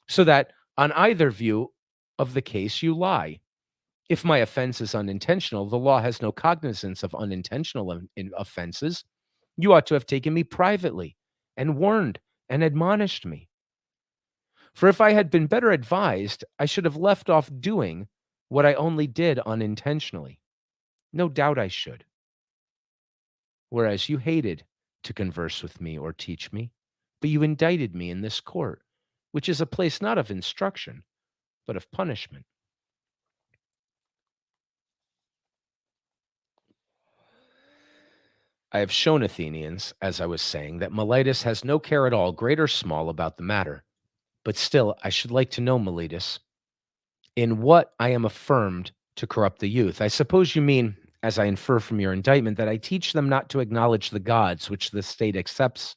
So that on either view of the case you lie. If my offense is unintentional, the law has no cognizance of unintentional offenses. You ought to have taken me privately and warned and admonished me. For if I had been better advised, I should have left off doing what I only did unintentionally. No doubt I should. Whereas you hated to converse with me or teach me, but you indicted me in this court. which is a place not of instruction, but of punishment. I have shown Athenians, as I was saying, that Miletus has no care at all, great or small, about the matter. But still, I should like to know, Miletus, in what I am affirmed to corrupt the youth. I suppose you mean, as I infer from your indictment, that I teach them not to acknowledge the gods which the state accepts,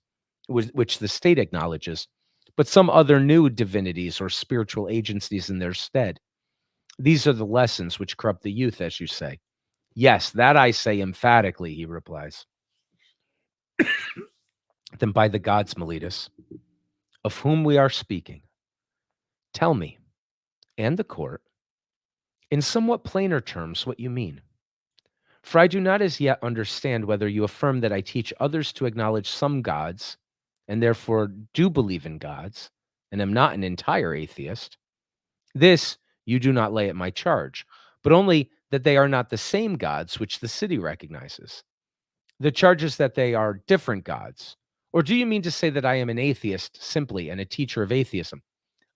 which the state acknowledges, but some other new divinities or spiritual agencies in their stead. These are the lessons which corrupt the youth, as you say. Yes, that I say emphatically, he replies. Then by the gods, Miletus, of whom we are speaking, tell me, and the court, in somewhat plainer terms, what you mean. For I do not as yet understand whether you affirm that I teach others to acknowledge some gods, and therefore do believe in gods, and am not an entire atheist. This you do not lay at my charge, but only that they are not the same gods which the city recognizes. The charge is that they are different gods. Or do you mean to say that I am an atheist simply and a teacher of atheism?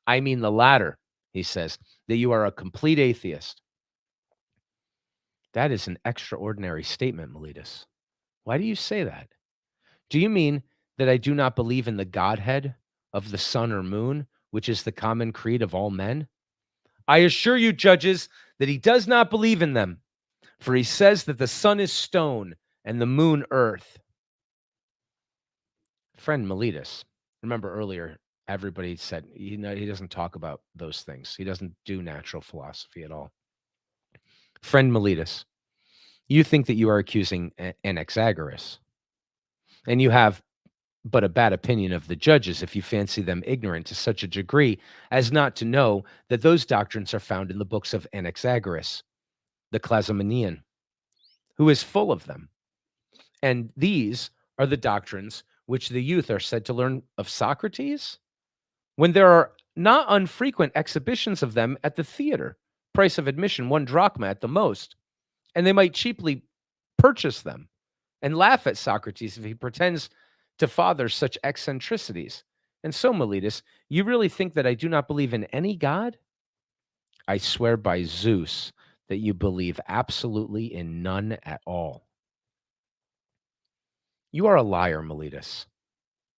I mean the latter, he says, that you are a complete atheist. That is an extraordinary statement, Miletus. Why do you say that? Do you mean that I do not believe in the Godhead of the sun or moon, which is the common creed of all men? I assure you, judges, that he does not believe in them, for he says that the sun is stone and the moon earth. Friend Miletus, remember earlier, everybody said, he doesn't talk about those things. He doesn't do natural philosophy at all. Friend Miletus, you think that you are accusing Anaxagoras, and you have but a bad opinion of the judges if you fancy them ignorant to such a degree as not to know that those doctrines are found in the books of Anaxagoras, the Clazomenian, who is full of them. And these are the doctrines which the youth are said to learn of Socrates, when there are not unfrequent exhibitions of them at the theater, price of admission 1 drachma at the most, and they might cheaply purchase them and laugh at Socrates if he pretends to father such eccentricities. And so, Miletus, you really think that I do not believe in any god? I swear by Zeus that you believe absolutely in none at all. You are a liar, Miletus,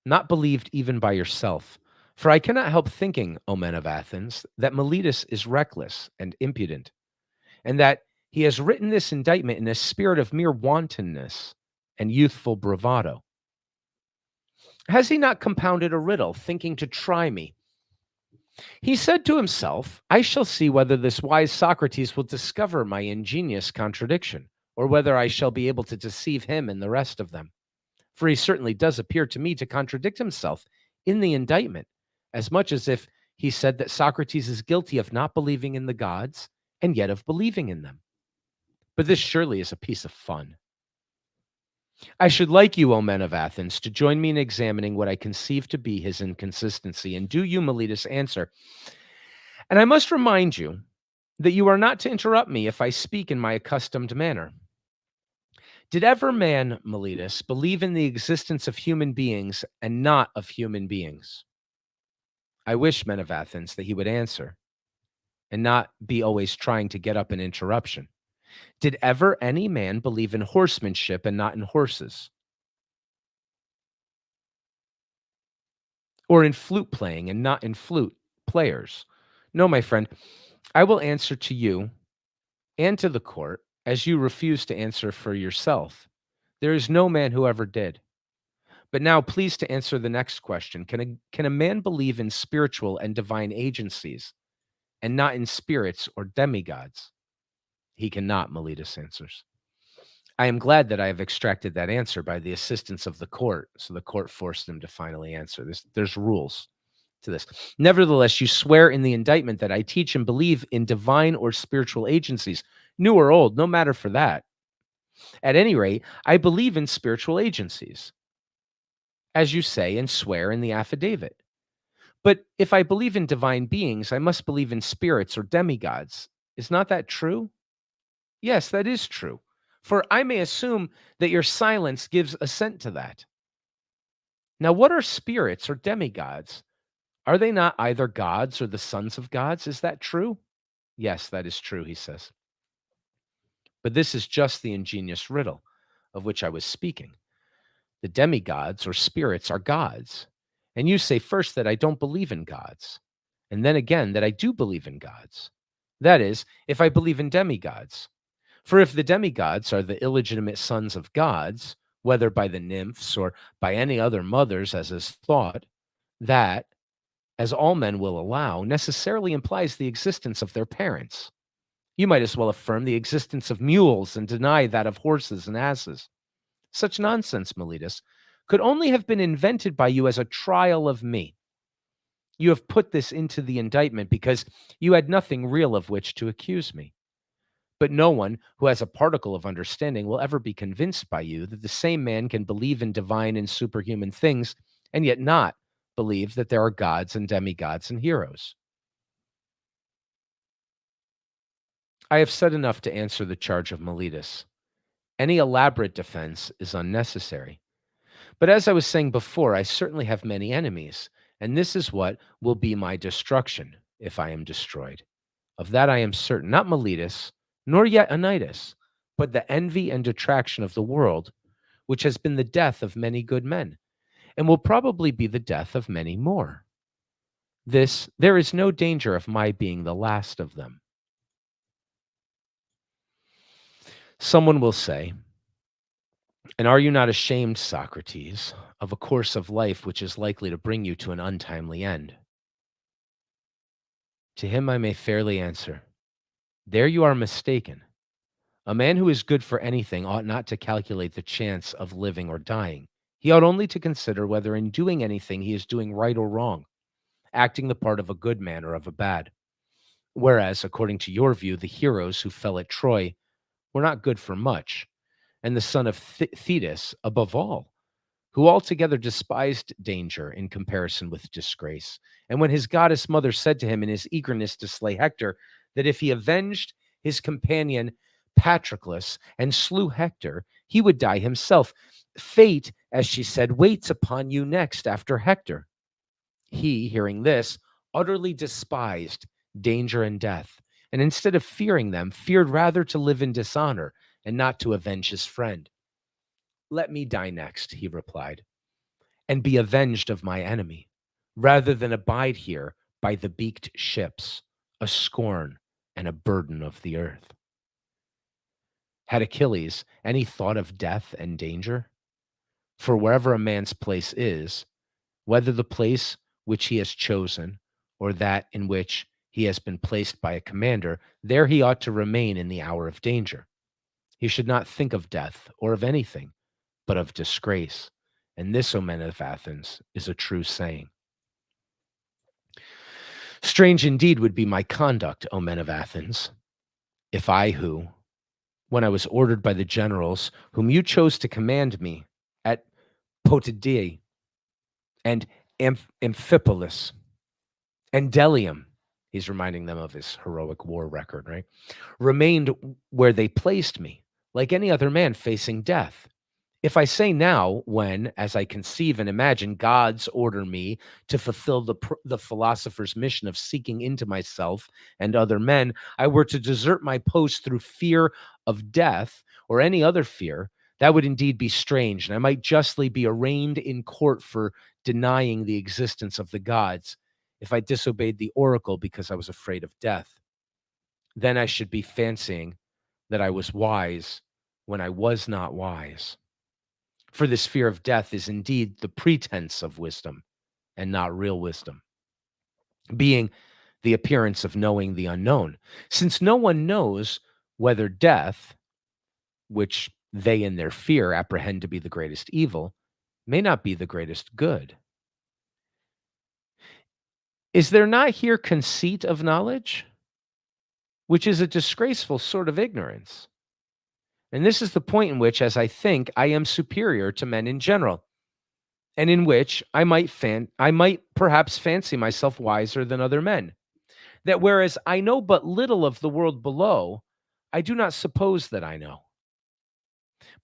not believed even by yourself. For I cannot help thinking, O men of Athens, that Miletus is reckless and impudent, and that he has written this indictment in a spirit of mere wantonness and youthful bravado. Has he not compounded a riddle, thinking to try me? He said to himself, I shall see whether this wise Socrates will discover my ingenious contradiction, or whether I shall be able to deceive him and the rest of them. For he certainly does appear to me to contradict himself in the indictment, as much as if he said that Socrates is guilty of not believing in the gods, and yet of believing in them. But this surely is a piece of fun. I should like you, O men of Athens, to join me in examining what I conceive to be his inconsistency, and do you, Miletus, answer. And I must remind you that you are not to interrupt me if I speak in my accustomed manner. Did ever man, Miletus, believe in the existence of human beings and not of human beings? I wish, men of Athens, that he would answer and not be always trying to get up an interruption. Did ever any man believe in horsemanship and not in horses? Or in flute playing and not in flute players? No, my friend, I will answer to you and to the court as you refuse to answer for yourself. There is no man who ever did. But now, please to answer the next question. Can a man believe in spiritual and divine agencies and not in spirits or demigods? He cannot, Miletus answers. I am glad that I have extracted that answer by the assistance of the court. So the court forced him to finally answer this. There's rules to this. Nevertheless, you swear in the indictment that I teach and believe in divine or spiritual agencies, new or old, no matter for that. At any rate, I believe in spiritual agencies, as you say and swear in the affidavit. But if I believe in divine beings, I must believe in spirits or demigods. Is not that true? Yes, that is true. For I may assume that your silence gives assent to that. Now, what are spirits or demigods? Are they not either gods or the sons of gods? Is that true? Yes, that is true, he says. But this is just the ingenious riddle of which I was speaking. The demigods or spirits are gods. And you say first that I don't believe in gods, and then again that I do believe in gods. That is, if I believe in demigods. For if the demigods are the illegitimate sons of gods, whether by the nymphs or by any other mothers, as is thought, that, as all men will allow, necessarily implies the existence of their parents. You might as well affirm the existence of mules and deny that of horses and asses. Such nonsense, Meletus, could only have been invented by you as a trial of me. You have put this into the indictment because you had nothing real of which to accuse me. But no one who has a particle of understanding will ever be convinced by you that the same man can believe in divine and superhuman things and yet not believe that there are gods and demigods and heroes. I have said enough to answer the charge of Meletus. Any elaborate defense is unnecessary. But as I was saying before, I certainly have many enemies, and this is what will be my destruction if I am destroyed. Of that I am certain, not Meletus, nor yet Anytus, but the envy and detraction of the world, which has been the death of many good men, and will probably be the death of many more. There is no danger of my being the last of them. Someone will say, and are you not ashamed, Socrates, of a course of life which is likely to bring you to an untimely end? To him I may fairly answer, there you are mistaken. A man who is good for anything ought not to calculate the chance of living or dying. He ought only to consider whether in doing anything he is doing right or wrong, acting the part of a good man or of a bad. Whereas, according to your view, the heroes who fell at Troy were not good for much, and the son of Thetis above all, who altogether despised danger in comparison with disgrace. And when his goddess mother said to him in his eagerness to slay Hector that if he avenged his companion Patroclus and slew Hector, he would die himself. Fate, as she said, waits upon you next after Hector. He, hearing this, utterly despised danger and death, and instead of fearing them, feared rather to live in dishonor and not to avenge his friend. Let me die next, he replied, and be avenged of my enemy, rather than abide here by the beaked ships, a scorn and a burden of the earth. Had Achilles any thought of death and danger? For wherever a man's place is, whether the place which he has chosen or that in which he has been placed by a commander, there he ought to remain in the hour of danger. He should not think of death or of anything, but of disgrace. And this, O men of Athens, is a true saying. Strange indeed would be my conduct, O men of Athens, if I who, when I was ordered by the generals whom you chose to command me at Potidæa and Amphipolis and Delium, he's reminding them of his heroic war record, right? Remained where they placed me, like any other man facing death. If I say now, when, as I conceive and imagine, gods order me to fulfill the philosopher's mission of seeking into myself and other men, I were to desert my post through fear of death or any other fear, that would indeed be strange, and I might justly be arraigned in court for denying the existence of the gods if I disobeyed the oracle because I was afraid of death. Then I should be fancying that I was wise when I was not wise. For this fear of death is indeed the pretense of wisdom and not real wisdom, being the appearance of knowing the unknown, since no one knows whether death, which they in their fear apprehend to be the greatest evil, may not be the greatest good. Is there not here conceit of knowledge, which is a disgraceful sort of ignorance? And this is the point in which, as I think, I am superior to men in general, and in which I might perhaps fancy myself wiser than other men. That whereas I know but little of the world below, I do not suppose that I know.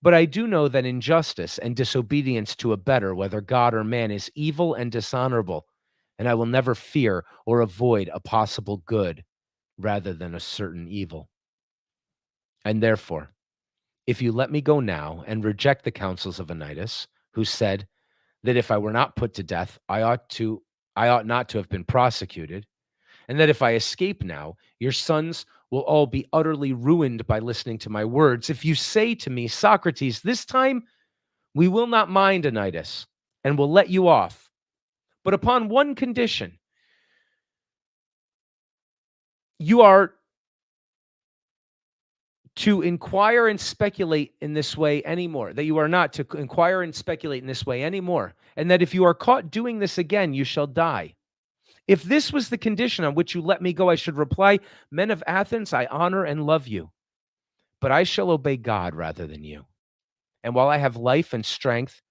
But I do know that injustice and disobedience to a better, whether God or man, is evil and dishonorable, and I will never fear or avoid a possible good rather than a certain evil. And therefore, if you let me go now and reject the counsels of Anytus, who said that if I were not put to death, I ought not to have been prosecuted, and that if I escape now, your sons will all be utterly ruined by listening to my words. If you say to me, Socrates, this time we will not mind Anytus and will let you off, but upon one condition, you are to inquire and speculate in this way anymore, that you are not to inquire and speculate in this way anymore, and that if you are caught doing this again, you shall die. If this was the condition on which you let me go, I should reply, men of Athens, I honor and love you, but I shall obey God rather than you. And while I have life and strength,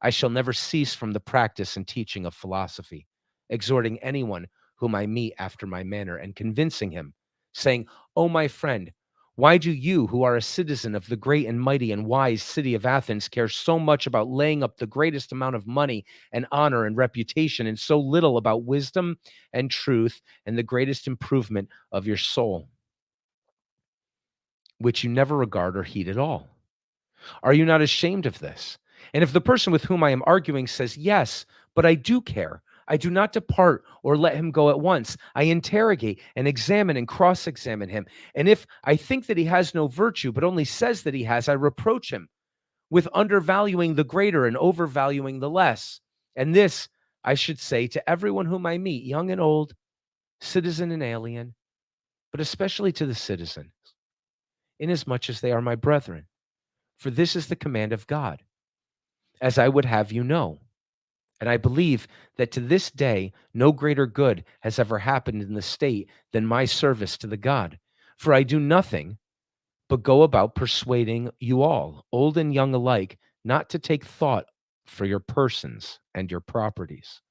I shall never cease from the practice and teaching of philosophy, exhorting anyone whom I meet after my manner and convincing him, saying, O my friend, why do you, who are a citizen of the great and mighty and wise city of Athens, care so much about laying up the greatest amount of money and honor and reputation, and so little about wisdom and truth and the greatest improvement of your soul, which you never regard or heed at all? Are you not ashamed of this? And if the person with whom I am arguing says, Yes, but I do care, I do not depart or let him go at once. I interrogate and examine and cross examine him. And if I think that he has no virtue, but only says that he has, I reproach him with undervaluing the greater and overvaluing the less. And this I should say to everyone whom I meet, young and old, citizen and alien, but especially to the citizens, inasmuch as they are my brethren. For this is the command of God, as I would have you know. And I believe that to this day, no greater good has ever happened in the state than my service to the God. For I do nothing but go about persuading you all, old and young alike, not to take thought for your persons and your properties,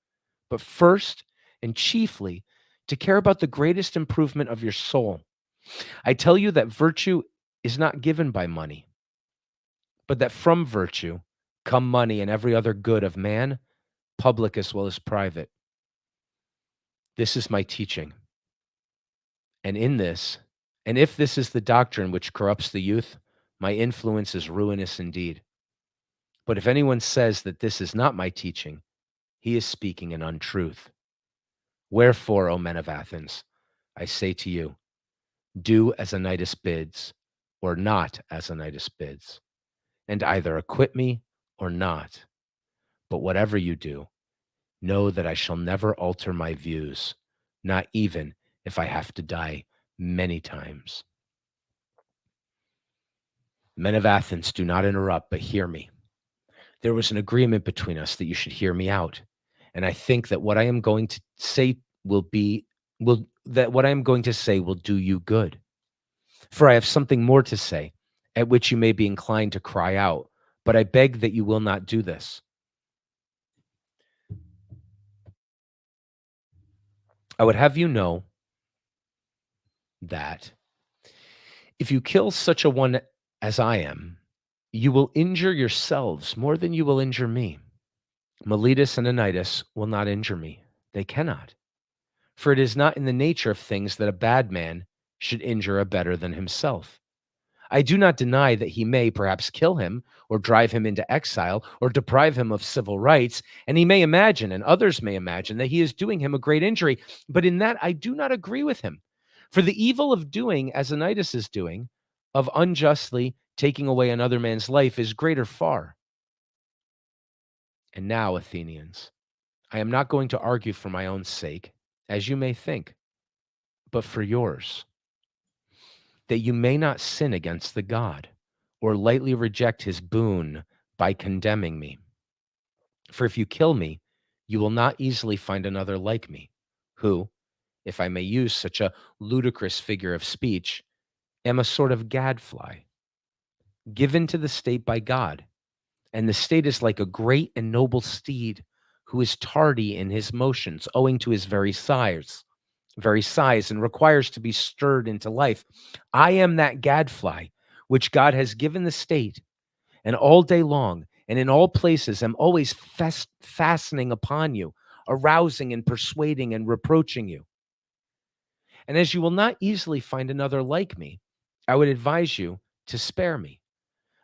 but first and chiefly to care about the greatest improvement of your soul. I tell you that virtue is not given by money, but that from virtue come money and every other good of man, public as well as private. This is my teaching. And in this, and if this is the doctrine which corrupts the youth, my influence is ruinous indeed. But if anyone says that this is not my teaching, he is speaking an untruth. Wherefore, O men of Athens, I say to you, do as Anytus bids, or not as Anytus bids, and either acquit me or not. But whatever you do, know that I shall never alter my views, not even if I have to die many times. Men of Athens, do not interrupt, but hear me. There was an agreement between us that you should hear me out. And I think that what I am going to say will do you good. For I have something more to say, at which you may be inclined to cry out, but I beg that you will not do this. I would have you know that if you kill such a one as I am, you will injure yourselves more than you will injure me. Meletus and Anytus will not injure me. They cannot. For it is not in the nature of things that a bad man should injure a better than himself. I do not deny that he may perhaps kill him, or drive him into exile, or deprive him of civil rights, and he may imagine, and others may imagine, that he is doing him a great injury. But in that I do not agree with him. For the evil of doing as Anytus is doing, of unjustly taking away another man's life, is greater far. And now, Athenians, I am not going to argue for my own sake, as you may think, but for yours, that you may not sin against the God, or lightly reject his boon by condemning me. For if you kill me, you will not easily find another like me, who, if I may use such a ludicrous figure of speech, am a sort of gadfly, given to the state by God. And the state is like a great and noble steed, who is tardy in his motions, owing to his very size, and requires to be stirred into life. I am that gadfly which God has given the state, and all day long and in all places am always fastening upon you, arousing and persuading and reproaching you. And as you will not easily find another like me, I would advise you to spare me.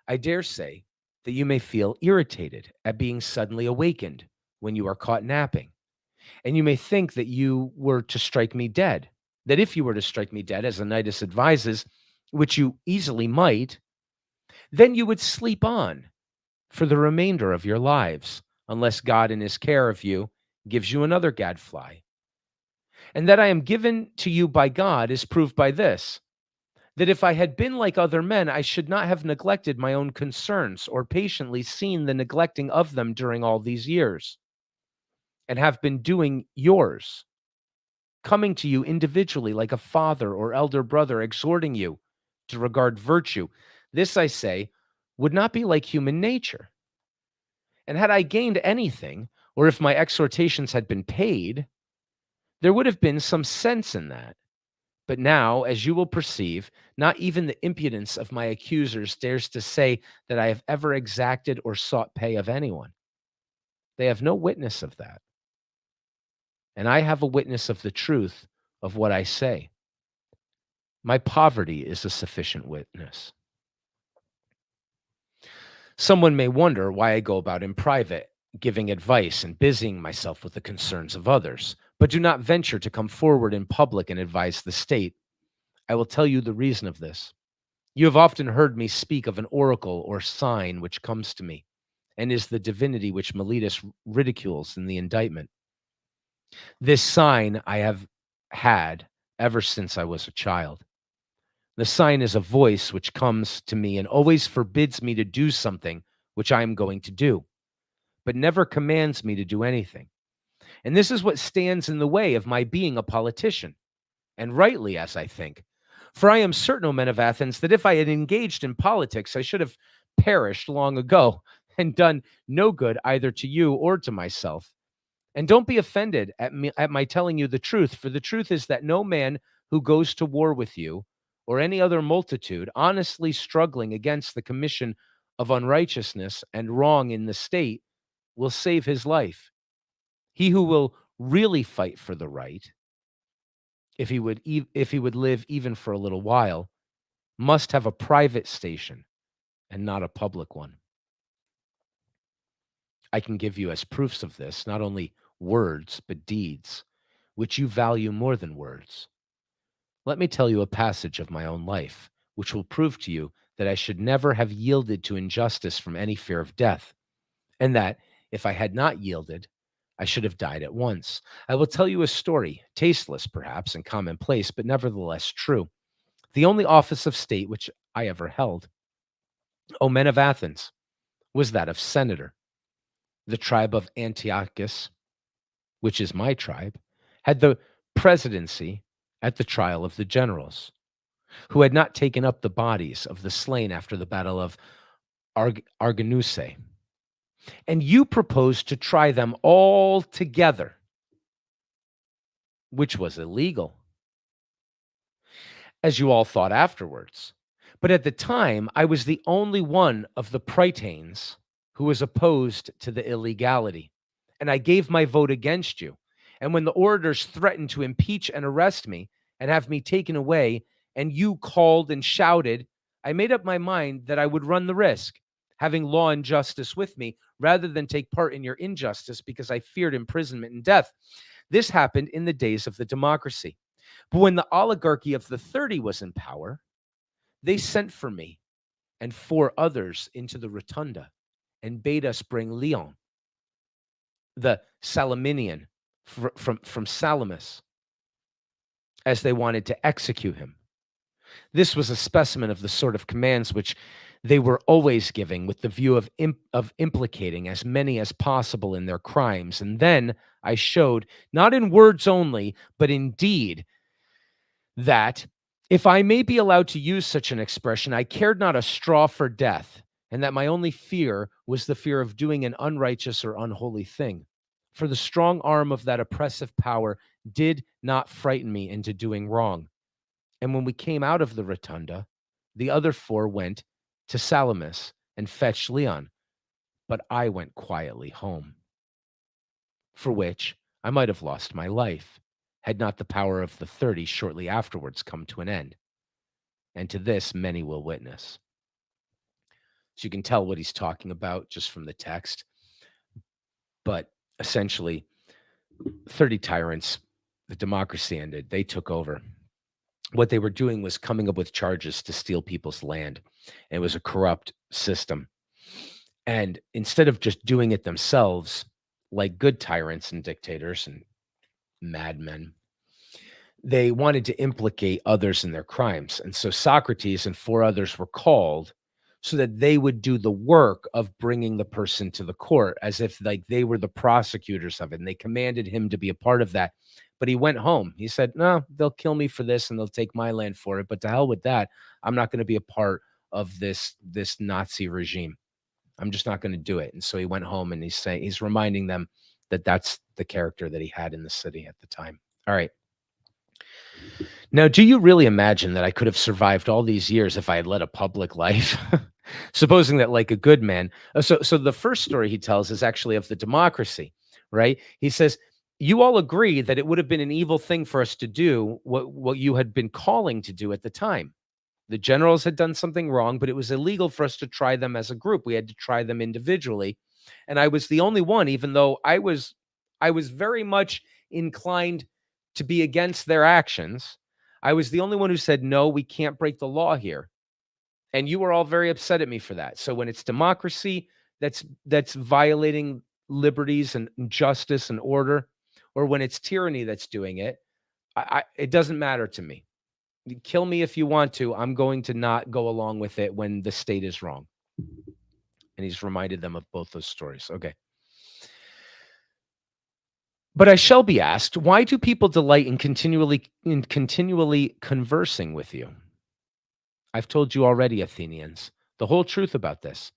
I dare say that you may feel irritated at being suddenly awakened when you are caught napping. And you may think that you were to strike me dead, that if you were to strike me dead, as Anitus advises, which you easily might, then you would sleep on for the remainder of your lives, unless God in his care of you gives you another gadfly. And that I am given to you by God is proved by this, that if I had been like other men, I should not have neglected my own concerns or patiently seen the neglecting of them during all these years, and have been doing yours, coming to you individually like a father or elder brother, exhorting you to regard virtue. This, I say, would not be like human nature. And had I gained anything, or if my exhortations had been paid, there would have been some sense in that. But now, as you will perceive, not even the impudence of my accusers dares to say that I have ever exacted or sought pay of anyone. They have no witness of that. And I have a witness of the truth of what I say. My poverty is a sufficient witness. Someone may wonder why I go about in private, giving advice and busying myself with the concerns of others, but do not venture to come forward in public and advise the state. I will tell you the reason of this. You have often heard me speak of an oracle or sign which comes to me, and is the divinity which Meletus ridicules in the indictment. This sign I have had ever since I was a child. The sign is a voice which comes to me and always forbids me to do something which I am going to do, but never commands me to do anything. And this is what stands in the way of my being a politician, and rightly, as I think. For I am certain, O men of Athens, that if I had engaged in politics, I should have perished long ago and done no good either to you or to myself. And don't be offended at my telling you the truth, for the truth is that no man who goes to war with you or any other multitude honestly struggling against the commission of unrighteousness and wrong in the state will save his life. He who will really fight for the right, if he would live even for a little while, must have a private station and not a public one. I can give you as proofs of this not only words but deeds, which you value more than words. Let me tell you a passage of my own life, which will prove to you that I should never have yielded to injustice from any fear of death, and that, if I had not yielded, I should have died at once. I will tell you a story, tasteless perhaps and commonplace, but nevertheless true. The only office of state which I ever held, O men of Athens, was that of senator. The tribe of Antiochus, which is my tribe, had the presidency at the trial of the generals, who had not taken up the bodies of the slain after the battle of Arginusae. And you proposed to try them all together, which was illegal, as you all thought afterwards. But at the time, I was the only one of the Prytanes who was opposed to the illegality, and I gave my vote against you. And when the orators threatened to impeach and arrest me and have me taken away, and you called and shouted, I made up my mind that I would run the risk, having law and justice with me, rather than take part in your injustice, because I feared imprisonment and death. This happened in the days of the democracy. But when the oligarchy of the 30 was in power, they sent for me and 4 others into the rotunda and bade us bring Leon, the Salaminian from Salamis, as they wanted to execute him. This was a specimen of the sort of commands which they were always giving with the view of implicating as many as possible in their crimes. And then I showed, not in words only, but in deed, that, if I may be allowed to use such an expression, I cared not a straw for death, and that my only fear was the fear of doing an unrighteous or unholy thing. For the strong arm of that oppressive power did not frighten me into doing wrong. And when we came out of the rotunda, the other 4 went to Salamis and fetched Leon, but I went quietly home. For which I might have lost my life, had not the power of the 30 shortly afterwards come to an end. And to this, many will witness. So you can tell what he's talking about just from the text. But essentially, 30 tyrants, the democracy ended, they took over. What they were doing was coming up with charges to steal people's land. It was a corrupt system. And instead of just doing it themselves, like good tyrants and dictators and madmen, they wanted to implicate others in their crimes. And so Socrates and four others were called so that they would do the work of bringing the person to the court as if like they were the prosecutors of it. And they commanded him to be a part of that. But he went home. He said, no, they'll kill me for this and they'll take my land for it. But to hell with that. I'm not going to be a part of this Nazi regime. I'm just not going to do it. And so he went home and he's reminding them that that's the character that he had in the city at the time. All right. Now, do you really imagine that I could have survived all these years if I had led a public life? Supposing that, like a good man. So the first story he tells is actually of the democracy, right? He says, you all agree that it would have been an evil thing for us to do what you had been calling to do at the time. The generals had done something wrong, but it was illegal for us to try them as a group. We had to try them individually. And I was the only one, even though I was very much inclined to be against their actions. I was the only one who said, no, we can't break the law here. And you were all very upset at me for that. So when it's democracy that's violating liberties and justice and order, or when it's tyranny that's doing it, it doesn't matter to me. Kill me if you want to. I'm going to not go along with it when the state is wrong. And he's reminded them of both those stories. Okay. But I shall be asked, why do people delight in continually conversing with you? I've told you already, Athenians, the whole truth about this.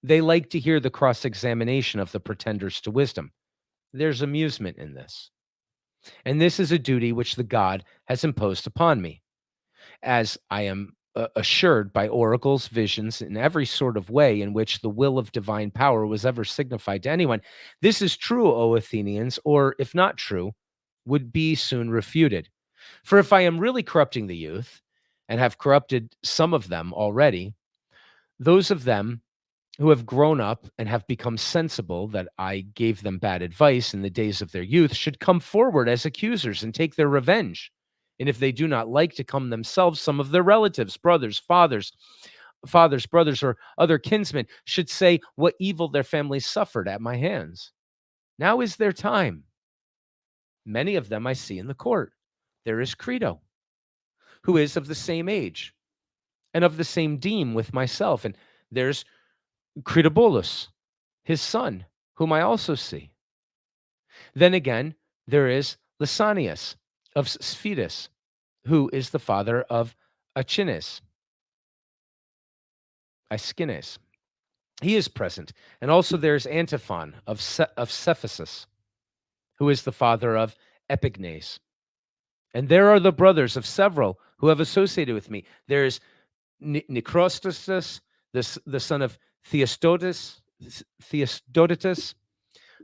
They like to hear the cross-examination of the pretenders to wisdom. There's amusement in this. And this is a duty which the god has imposed upon me, as I am assured by oracles, visions, in every sort of way in which the will of divine power was ever signified to anyone. This is true, O Athenians, or if not true, would be soon refuted. For if I am really corrupting the youth, and have corrupted some of them already, those of them who have grown up and have become sensible that I gave them bad advice in the days of their youth should come forward as accusers and take their revenge. And if they do not like to come themselves, some of their relatives, brothers, fathers, brothers, or other kinsmen should say what evil their families suffered at my hands. Now is their time. Many of them I see in the court. There is Crito, who is of the same age and of the same deme with myself. And there's Critobulus, his son, whom I also see. Then again, there is Lysanias of Sphetus, who is the father of Aeschines. He is present. And also there's Antiphon of Cephasus, who is the father of Epignes. And there are the brothers of several who have associated with me. There's Nicrostus, the son of Theostotus,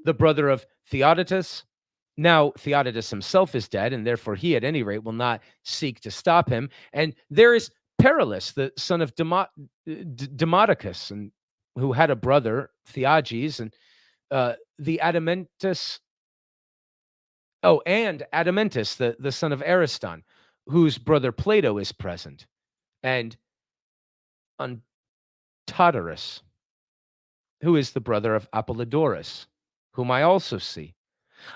the brother of Theodotus. Now, Theodotus himself is dead, and therefore he, at any rate, will not seek to stop him. And there is Perillus, the son of Demodocus, and who had a brother, Theages, and the Adamantus. Oh, and Adamantus, the son of Ariston, whose brother Plato is present, and Antodorus, who is the brother of Apollodorus, whom I also see.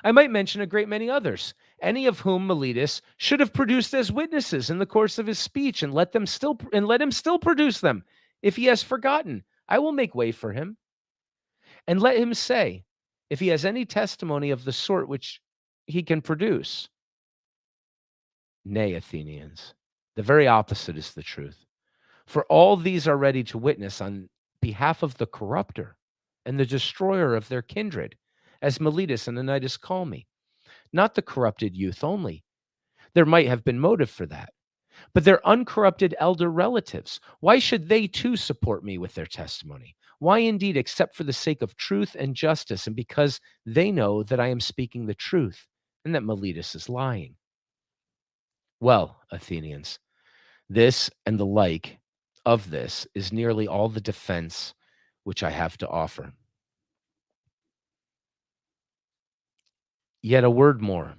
I might mention a great many others, any of whom Meletus should have produced as witnesses in the course of his speech, and let him still produce them. If he has forgotten, I will make way for him, and let him say, if he has any testimony of the sort which he can produce. Nay, Athenians, the very opposite is the truth. For all these are ready to witness on behalf of the corrupter and the destroyer of their kindred, as Meletus and Anytus call me. Not the corrupted youth only. There might have been motive for that. But their uncorrupted elder relatives, why should they too support me with their testimony? Why indeed, except for the sake of truth and justice, and because they know that I am speaking the truth, and that Meletus is lying. Well, Athenians, this and the like of this is nearly all the defense which I have to offer. Yet a word more.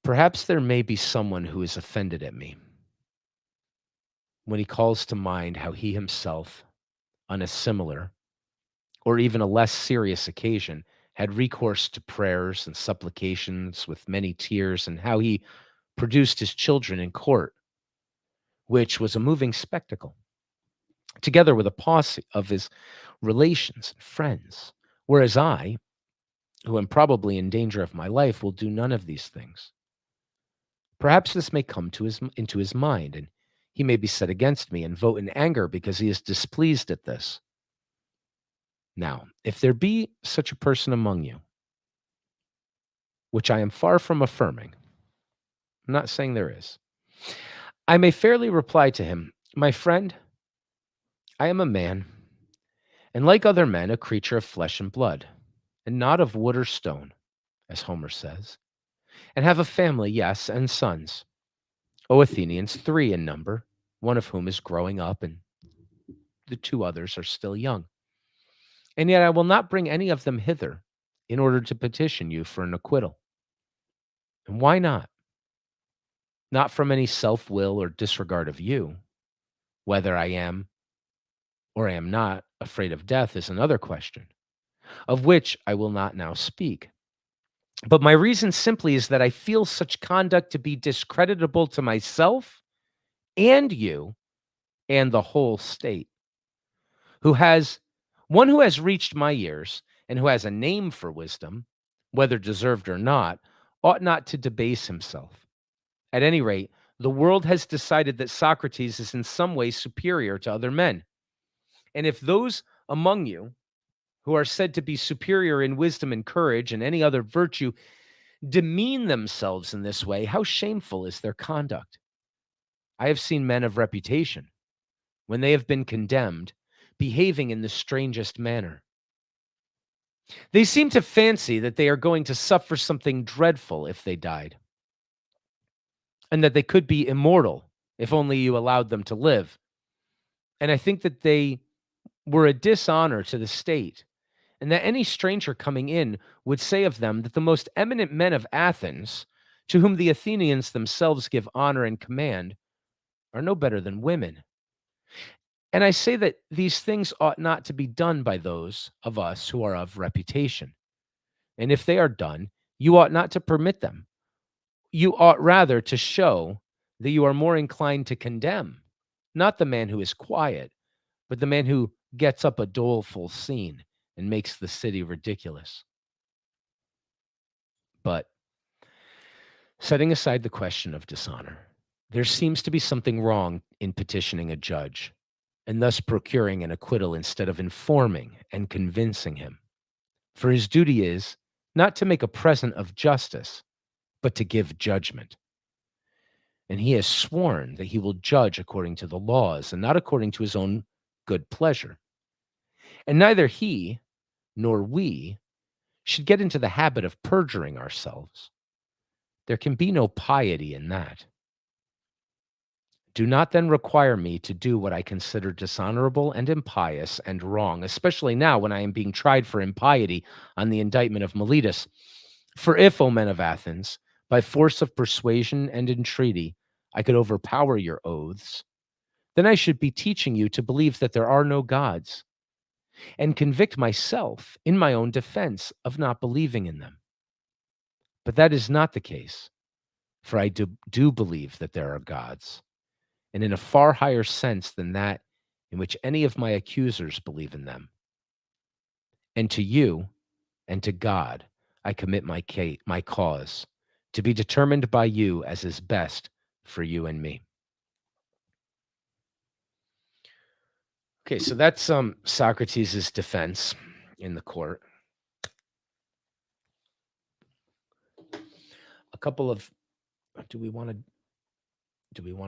Perhaps there may be someone who is offended at me when he calls to mind how he himself, on a similar or even a less serious occasion, had recourse to prayers and supplications with many tears, and how he produced his children in court, which was a moving spectacle, together with a posse of his relations and friends. Whereas I, who am probably in danger of my life, will do none of these things. Perhaps this may come into his mind, and he may be set against me and vote in anger because he is displeased at this. Now, if there be such a person among you, which I am far from affirming, I'm not saying there is, I may fairly reply to him, my friend, I am a man, and like other men, a creature of flesh and blood, and not of wood or stone, as Homer says, and have a family, yes, and sons. O Athenians, 3 in number, one of whom is growing up, and the 2 others are still young. And yet I will not bring any of them hither in order to petition you for an acquittal. And why not? Not from any self will or disregard of you. Whether I am or am not afraid of death is another question, of which I will not now speak. But my reason simply is that I feel such conduct to be discreditable to myself and you and the whole state, who has one who has reached my years and who has a name for wisdom, whether deserved or not, ought not to debase himself. At any rate, the world has decided that Socrates is in some way superior to other men. And if those among you who are said to be superior in wisdom and courage and any other virtue demean themselves in this way, how shameful is their conduct? I have seen men of reputation, when they have been condemned, behaving in the strangest manner. They seem to fancy that they are going to suffer something dreadful if they died, and that they could be immortal if only you allowed them to live. And I think that they were a dishonor to the state, and that any stranger coming in would say of them that the most eminent men of Athens, to whom the Athenians themselves give honor and command, are no better than women. And I say that these things ought not to be done by those of us who are of reputation. And if they are done, you ought not to permit them. You ought rather to show that you are more inclined to condemn, not the man who is quiet, but the man who gets up a doleful scene and makes the city ridiculous. But setting aside the question of dishonor, there seems to be something wrong in petitioning a judge and thus procuring an acquittal instead of informing and convincing him. For his duty is not to make a present of justice, but to give judgment. And he has sworn that he will judge according to the laws and not according to his own good pleasure. And neither he nor we should get into the habit of perjuring ourselves. There can be no piety in that. Do not then require me to do what I consider dishonorable and impious and wrong, especially now when I am being tried for impiety on the indictment of Meletus. For if, O men of Athens, by force of persuasion and entreaty, I could overpower your oaths, then I should be teaching you to believe that there are no gods, and convict myself in my own defense of not believing in them. But that is not the case, for I do believe that there are gods, and in a far higher sense than that in which any of my accusers believe in them. And to you and to God I commit my cause, to be determined by you as is best for you and me. Okay, so that's Socrates' defense in the court. A couple of do we want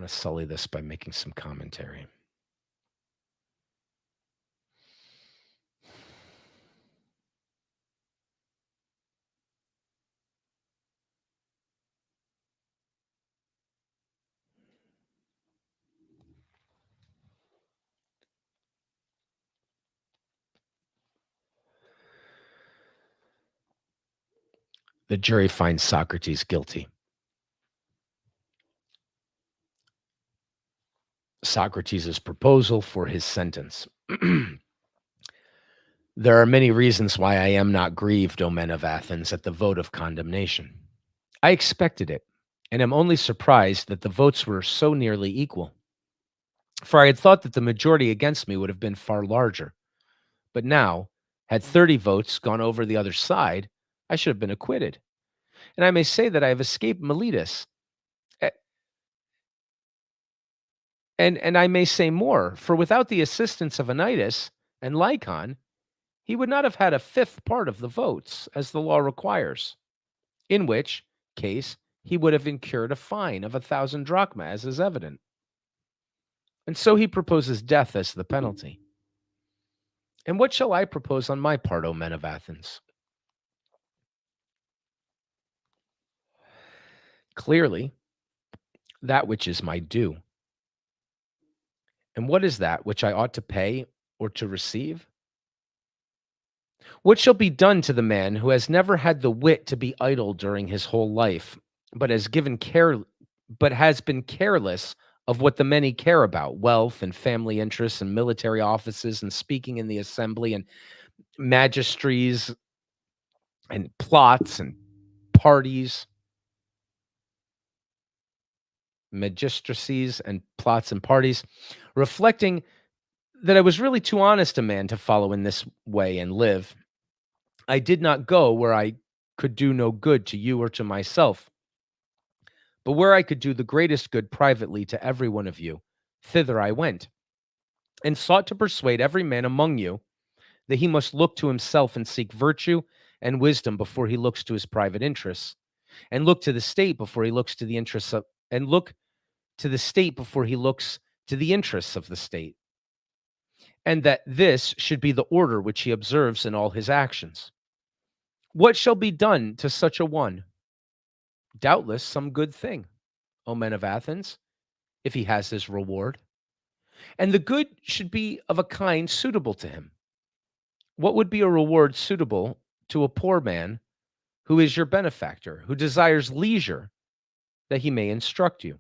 to sully this by making some commentary? The jury finds Socrates guilty. Socrates' proposal for his sentence. There are many reasons why I am not grieved, O men of Athens, at the vote of condemnation. I expected it, and am only surprised that the votes were so nearly equal. For I had thought that the majority against me would have been far larger. But now, had 30 votes gone over the other side, I should have been acquitted. And I may say that I have escaped Miletus. A- And I may say more, for without the assistance of Anytus and Lycon, he would not have had a fifth part of the votes, as the law requires, in which case he would have incurred a fine of 1,000 drachma, as is evident. And so he proposes death as the penalty. And what shall I propose on my part, O men of Athens? Clearly, that which is my due. And what is that which I ought to pay or to receive? What shall be done to the man who has never had the wit to be idle during his whole life, but has been careless of what the many care about, wealth and family interests and military offices and speaking in the assembly and magistries and plots and parties, magistracies and plots and parties, reflecting that I was really too honest a man to follow in this way and live. I did not go where I could do no good to you or to myself, but where I could do the greatest good privately to every one of you. Thither I went, and sought to persuade every man among you that he must look to himself and seek virtue and wisdom before he looks to his private interests, and look to the state before he looks to the interests of, and look to the state before he looks to the interests of the state, and that this should be the order which he observes in all his actions. What shall be done to such a one? Doubtless some good thing, O men of Athens, if he has his reward. And the good should be of a kind suitable to him. What would be a reward suitable to a poor man who is your benefactor, who desires leisure that he may instruct you?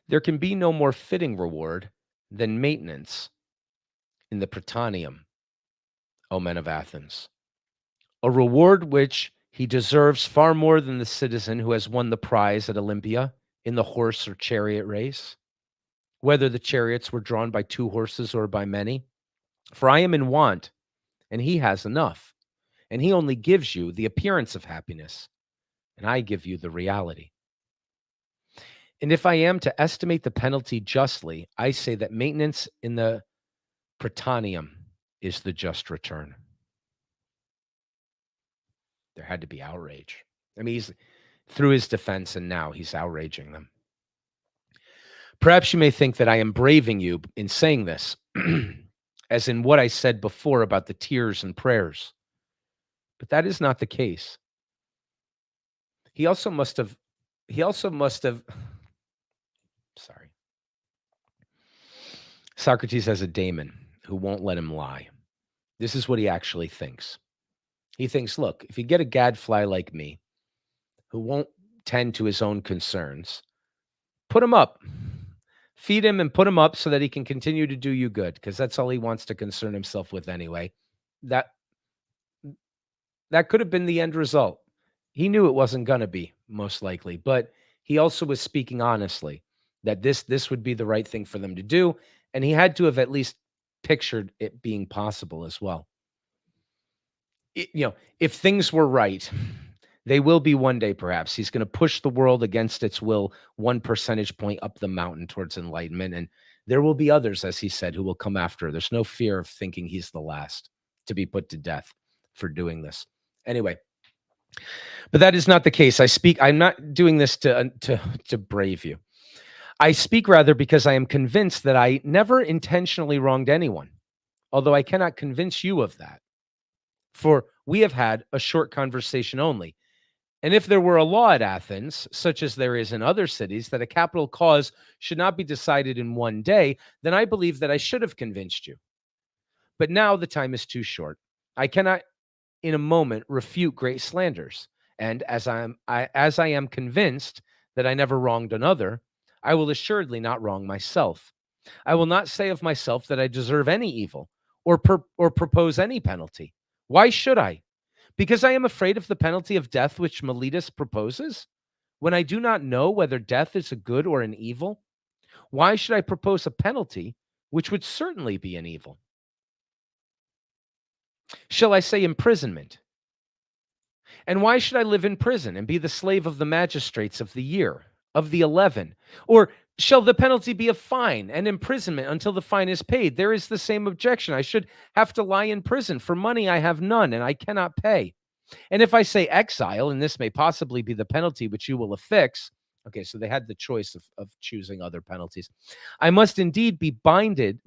There can be no more fitting reward than maintenance in the Prytaneum, O men of Athens, a reward which he deserves far more than the citizen who has won the prize at Olympia in the horse or chariot race, whether the chariots were drawn by 2 horses or by many. For I am in want, and he has enough, and he only gives you the appearance of happiness, and I give you the reality. And if I am to estimate the penalty justly, I say that maintenance in the Prytaneum is the just return. There had to be outrage. I mean, he's through his defense, and now he's outraging them. Perhaps you may think that I am braving you in saying this, as in what I said before about the tears and prayers. But that is not the case. He also must have, sorry. Socrates has a daemon who won't let him lie. This is what he actually thinks. He thinks, look, if you get a gadfly like me who won't tend to his own concerns, put him up. Feed him and put him up so that he can continue to do you good, because that's all he wants to concern himself with anyway. That could have been the end result. He knew it wasn't going to be, most likely, but he also was speaking honestly that this would be the right thing for them to do, and he had to have at least pictured it being possible as well. If things were right, they will be one day, perhaps. He's going to push the world against its will 1 percentage point up the mountain towards enlightenment. And there will be others, as he said, who will come after. There's no fear of thinking he's the last to be put to death for doing this. Anyway, but that is not the case. I'm not doing this to brave you. I speak rather because I am convinced that I never intentionally wronged anyone, although I cannot convince you of that. For we have had a short conversation only. And if there were a law at Athens, such as there is in other cities, that a capital cause should not be decided in one day, then I believe that I should have convinced you. But now the time is too short. I cannot in a moment refute great slanders. And as I am convinced that I never wronged another, I will assuredly not wrong myself. I will not say of myself that I deserve any evil or propose any penalty. Why should I? Because I am afraid of the penalty of death which Meletus proposes? When I do not know whether death is a good or an evil, why should I propose a penalty which would certainly be an evil? Shall I say imprisonment? And why should I live in prison and be the slave of the magistrates of the year, of the 11? Or shall the penalty be a fine and imprisonment until the fine is paid? There is the same objection. I should have to lie in prison for money I have none and I cannot pay. And if I say exile, and this may possibly be the penalty which you will affix, okay, so they had the choice of choosing other penalties. I must indeed be blinded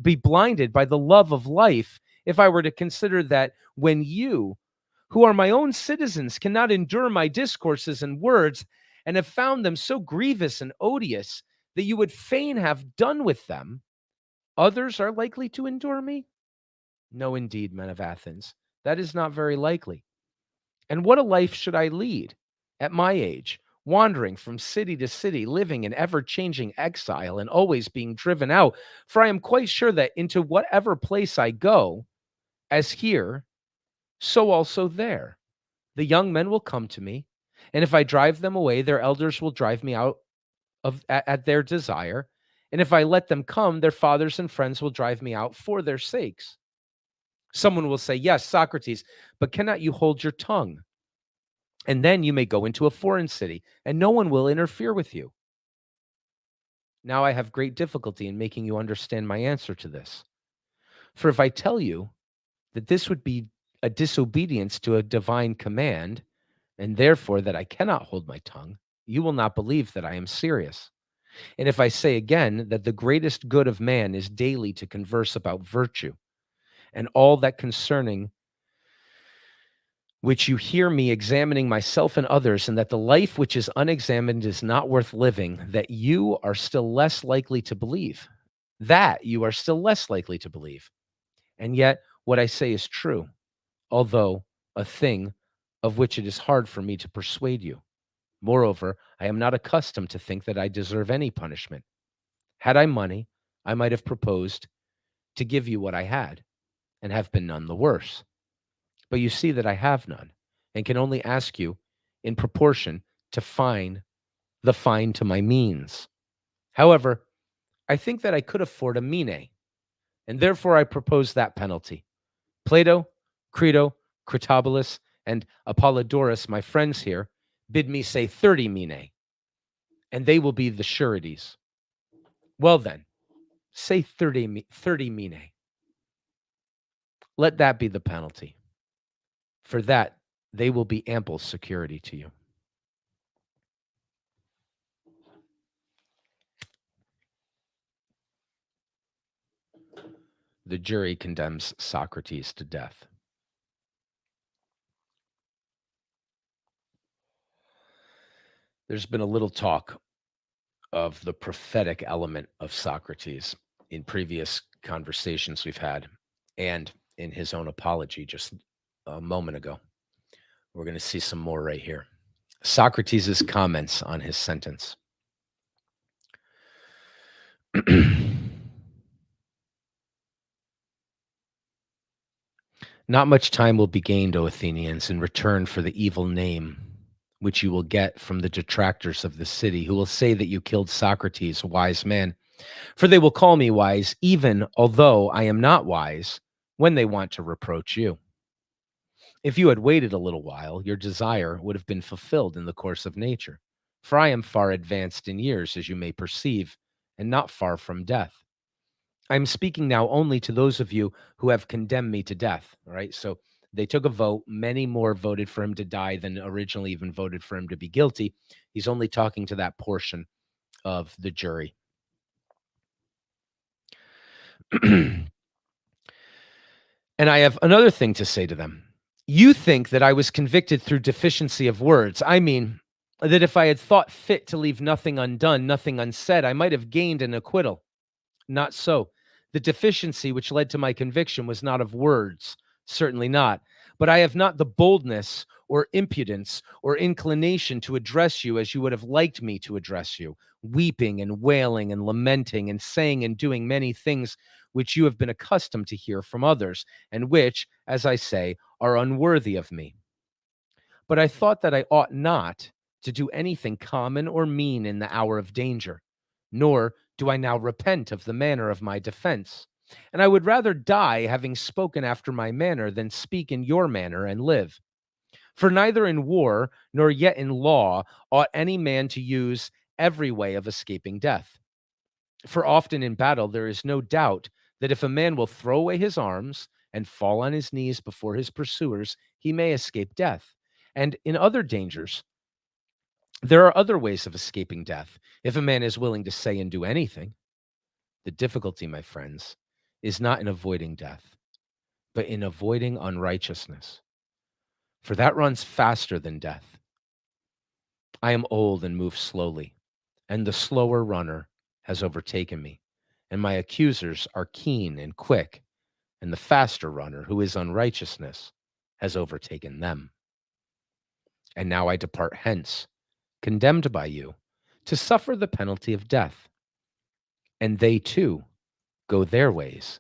by the love of life if I were to consider that when you, who are my own citizens, cannot endure my discourses and words, and have found them so grievous and odious that you would fain have done with them, others are likely to endure me? No, indeed, men of Athens, that is not very likely. And what a life should I lead at my age, wandering from city to city, living in ever changing exile and always being driven out? For I am quite sure that into whatever place I go, as here, so also there, the young men will come to me. And if I drive them away, their elders will drive me out at their desire. And if I let them come, their fathers and friends will drive me out for their sakes. Someone will say, yes, Socrates, but cannot you hold your tongue? And then you may go into a foreign city and no one will interfere with you. Now I have great difficulty in making you understand my answer to this. For if I tell you that this would be a disobedience to a divine command, and therefore that I cannot hold my tongue, you will not believe that I am serious. And if I say again that the greatest good of man is daily to converse about virtue, and all that concerning which you hear me examining myself and others, and that the life which is unexamined is not worth living, that you are still less likely to believe. That you are still less likely to believe. And yet, what I say is true, although a thing of which it is hard for me to persuade you. Moreover, I am not accustomed to think that I deserve any punishment. Had I money, I might have proposed to give you what I had, and have been none the worse. But you see that I have none, and can only ask you in proportion to fine to my means. However, I think that I could afford a mine, and therefore I propose that penalty. Plato, Crito, Critobulus, and Apollodorus, my friends here, bid me say 30 minae, and they will be the sureties. Well then, say 30 minae. Let that be the penalty. For that, they will be ample security to you. The jury condemns Socrates to death. There's been a little talk of the prophetic element of Socrates in previous conversations we've had and in his own apology just a moment ago. We're going to see some more right here. Socrates' comments on his sentence. Not much time will be gained, O Athenians, in return for the evil name which you will get from the detractors of the city, who will say that you killed Socrates, a wise man. For they will call me wise, even although I am not wise, when they want to reproach you. If you had waited a little while, your desire would have been fulfilled in the course of nature. For I am far advanced in years, as you may perceive, and not far from death. I am speaking now only to those of you who have condemned me to death. All right. So they took a vote. Many more voted for him to die than originally even voted for him to be guilty. He's only talking to that portion of the jury. And I have another thing to say to them. You think that I was convicted through deficiency of words. I mean, that if I had thought fit to leave nothing undone, nothing unsaid, I might have gained an acquittal. Not so. The deficiency which led to my conviction was not of words, certainly not, but I have not the boldness or impudence or inclination to address you as you would have liked me to address you, weeping and wailing and lamenting and saying and doing many things which you have been accustomed to hear from others, and which, as I say, are unworthy of me. But I thought that I ought not to do anything common or mean in the hour of danger, nor do I now repent of the manner of my defense. And I would rather die having spoken after my manner than speak in your manner and live. For neither in war nor yet in law ought any man to use every way of escaping death. For often in battle there is no doubt that if a man will throw away his arms and fall on his knees before his pursuers, he may escape death. And in other dangers, there are other ways of escaping death, if a man is willing to say and do anything. The difficulty, my friends, is not in avoiding death, but in avoiding unrighteousness, for that runs faster than death. I am old and move slowly, and the slower runner has overtaken me, and my accusers are keen and quick, and the faster runner, who is unrighteousness, has overtaken them. And now I depart hence, condemned by you, to suffer the penalty of death. And they too go their ways,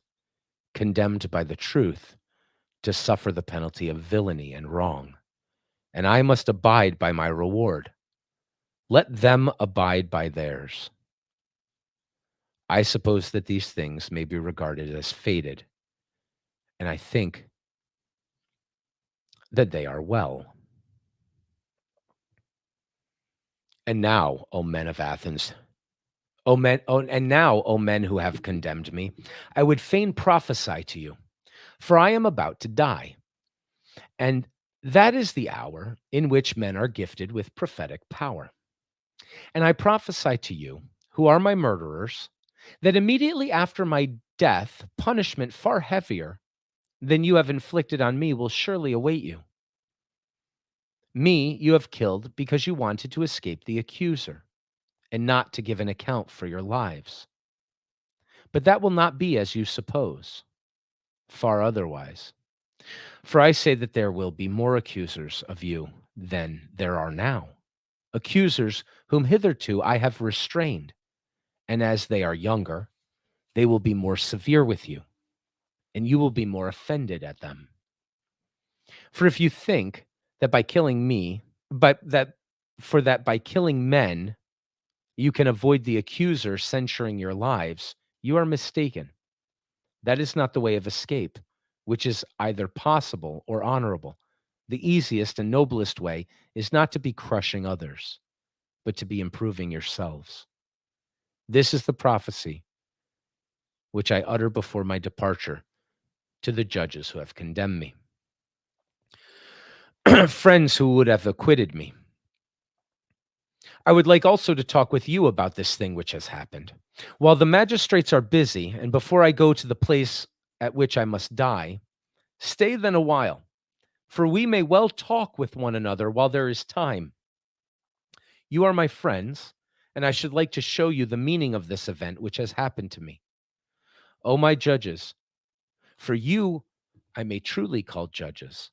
condemned by the truth, to suffer the penalty of villainy and wrong. And I must abide by my reward. Let them abide by theirs. I suppose that these things may be regarded as fated, and I think that they are well. And now, O men of Athens, and now, O men who have condemned me, I would fain prophesy to you, for I am about to die. And that is the hour in which men are gifted with prophetic power. And I prophesy to you, who are my murderers, that immediately after my death, punishment far heavier than you have inflicted on me will surely await you. Me you have killed because you wanted to escape the accuser and not to give an account for your lives. But that will not be as you suppose, far otherwise. For I say that there will be more accusers of you than there are now, accusers whom hitherto I have restrained, and as they are younger, they will be more severe with you, and you will be more offended at them. For if you think that by killing me, but that for that by killing men, you can avoid the accuser censuring your lives, you are mistaken. That is not the way of escape, which is either possible or honorable. The easiest and noblest way is not to be crushing others, but to be improving yourselves. This is the prophecy which I utter before my departure to the judges who have condemned me. Friends who would have acquitted me, I would like also to talk with you about this thing which has happened. While the magistrates are busy, and before I go to the place at which I must die, stay then a while, for we may well talk with one another while there is time. You are my friends, and I should like to show you the meaning of this event which has happened to me. O my judges, for you I may truly call judges,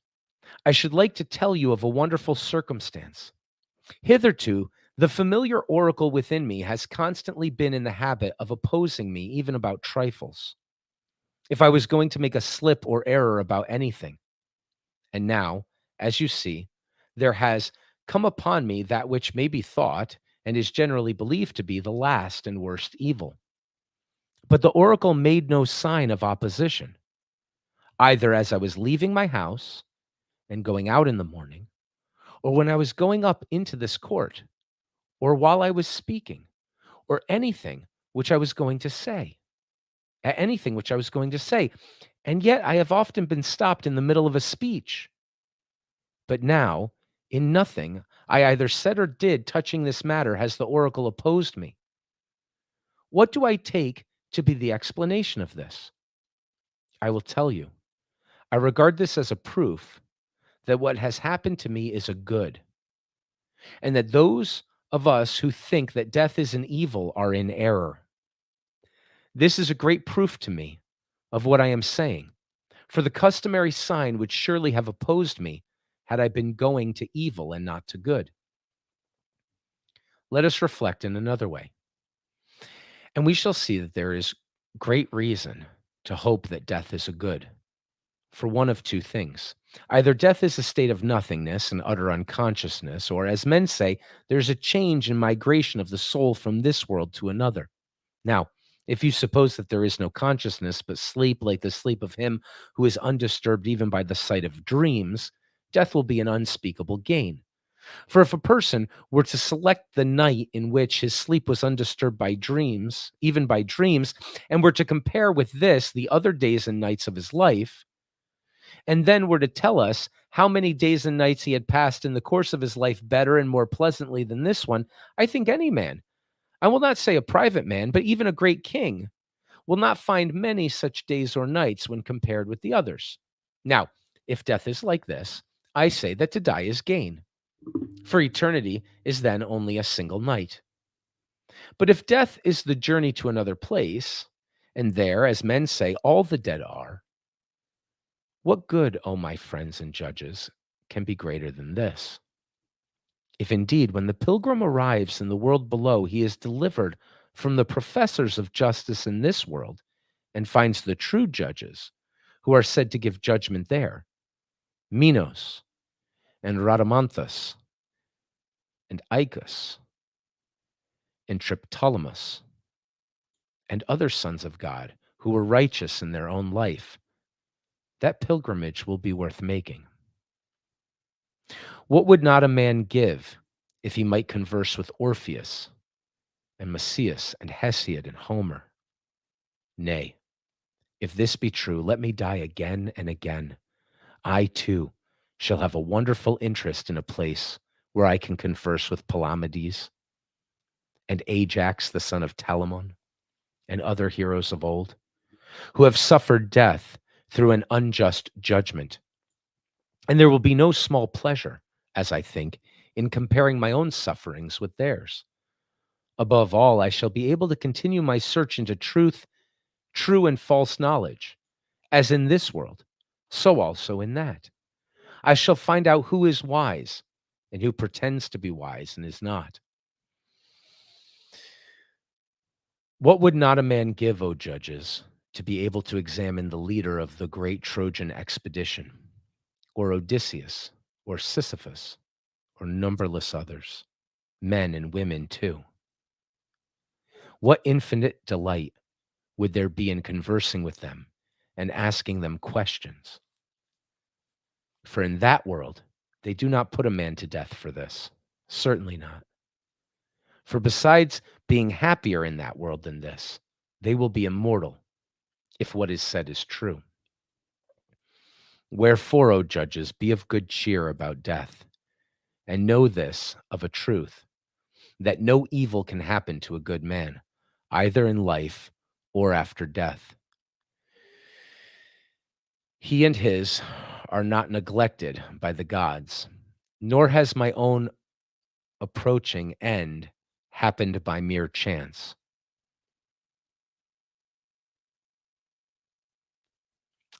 I should like to tell you of a wonderful circumstance. Hitherto, the familiar oracle within me has constantly been in the habit of opposing me even about trifles, if I was going to make a slip or error about anything. And now, as you see, there has come upon me that which may be thought and is generally believed to be the last and worst evil. But the oracle made no sign of opposition, either as I was leaving my house and going out in the morning, or when I was going up into this court, or while I was speaking, or anything which I was going to say, at anything which I was going to say. And yet I have often been stopped in the middle of a speech. But now, in nothing I either said or did touching this matter has the oracle opposed me. What do I take to be the explanation of this? I will tell you. I regard this as a proof that what has happened to me is a good, and that those of us who think that death is an evil are in error. This is a great proof to me of what I am saying, for the customary sign would surely have opposed me had I been going to evil and not to good. Let us reflect in another way, and we shall see that there is great reason to hope that death is a good, for one of two things. Either death is a state of nothingness and utter unconsciousness, or as men say, there's a change and migration of the soul from this world to another. Now, if you suppose that there is no consciousness but sleep like the sleep of him who is undisturbed even by the sight of dreams, death will be an unspeakable gain. For if a person were to select the night in which his sleep was undisturbed by dreams, even by dreams, and were to compare with this the other days and nights of his life, and then were to tell us how many days and nights he had passed in the course of his life better and more pleasantly than this one, I think any man, I will not say a private man, but even a great king, will not find many such days or nights when compared with the others. Now, if death is like this, I say that to die is gain, for eternity is then only a single night. But if death is the journey to another place, and there, as men say, all the dead are, what good, O my friends and judges, can be greater than this? If indeed, when the pilgrim arrives in the world below, he is delivered from the professors of justice in this world and finds the true judges who are said to give judgment there, Minos and Rhadamanthus and Icus and Triptolemus and other sons of God who were righteous in their own life, that pilgrimage will be worth making. What would not a man give if he might converse with Orpheus and Macias and Hesiod and Homer? Nay, if this be true, let me die again and again. I, too, shall have a wonderful interest in a place where I can converse with Palamedes and Ajax, the son of Telamon, and other heroes of old, who have suffered death through an unjust judgment. And there will be no small pleasure, as I think, in comparing my own sufferings with theirs. Above all, I shall be able to continue my search into truth, true and false knowledge, as in this world, so also in that. I shall find out who is wise and who pretends to be wise and is not. What would not a man give, O judges, to be able to examine the leader of the great Trojan expedition, or Odysseus, or Sisyphus, or numberless others, men and women too? What infinite delight would there be in conversing with them and asking them questions? For in that world, they do not put a man to death for this. Certainly not. For besides being happier in that world than this, they will be immortal, if what is said is true. Wherefore, O judges, be of good cheer about death, and know this of a truth, that no evil can happen to a good man, either in life or after death. He and his are not neglected by the gods, nor has my own approaching end happened by mere chance.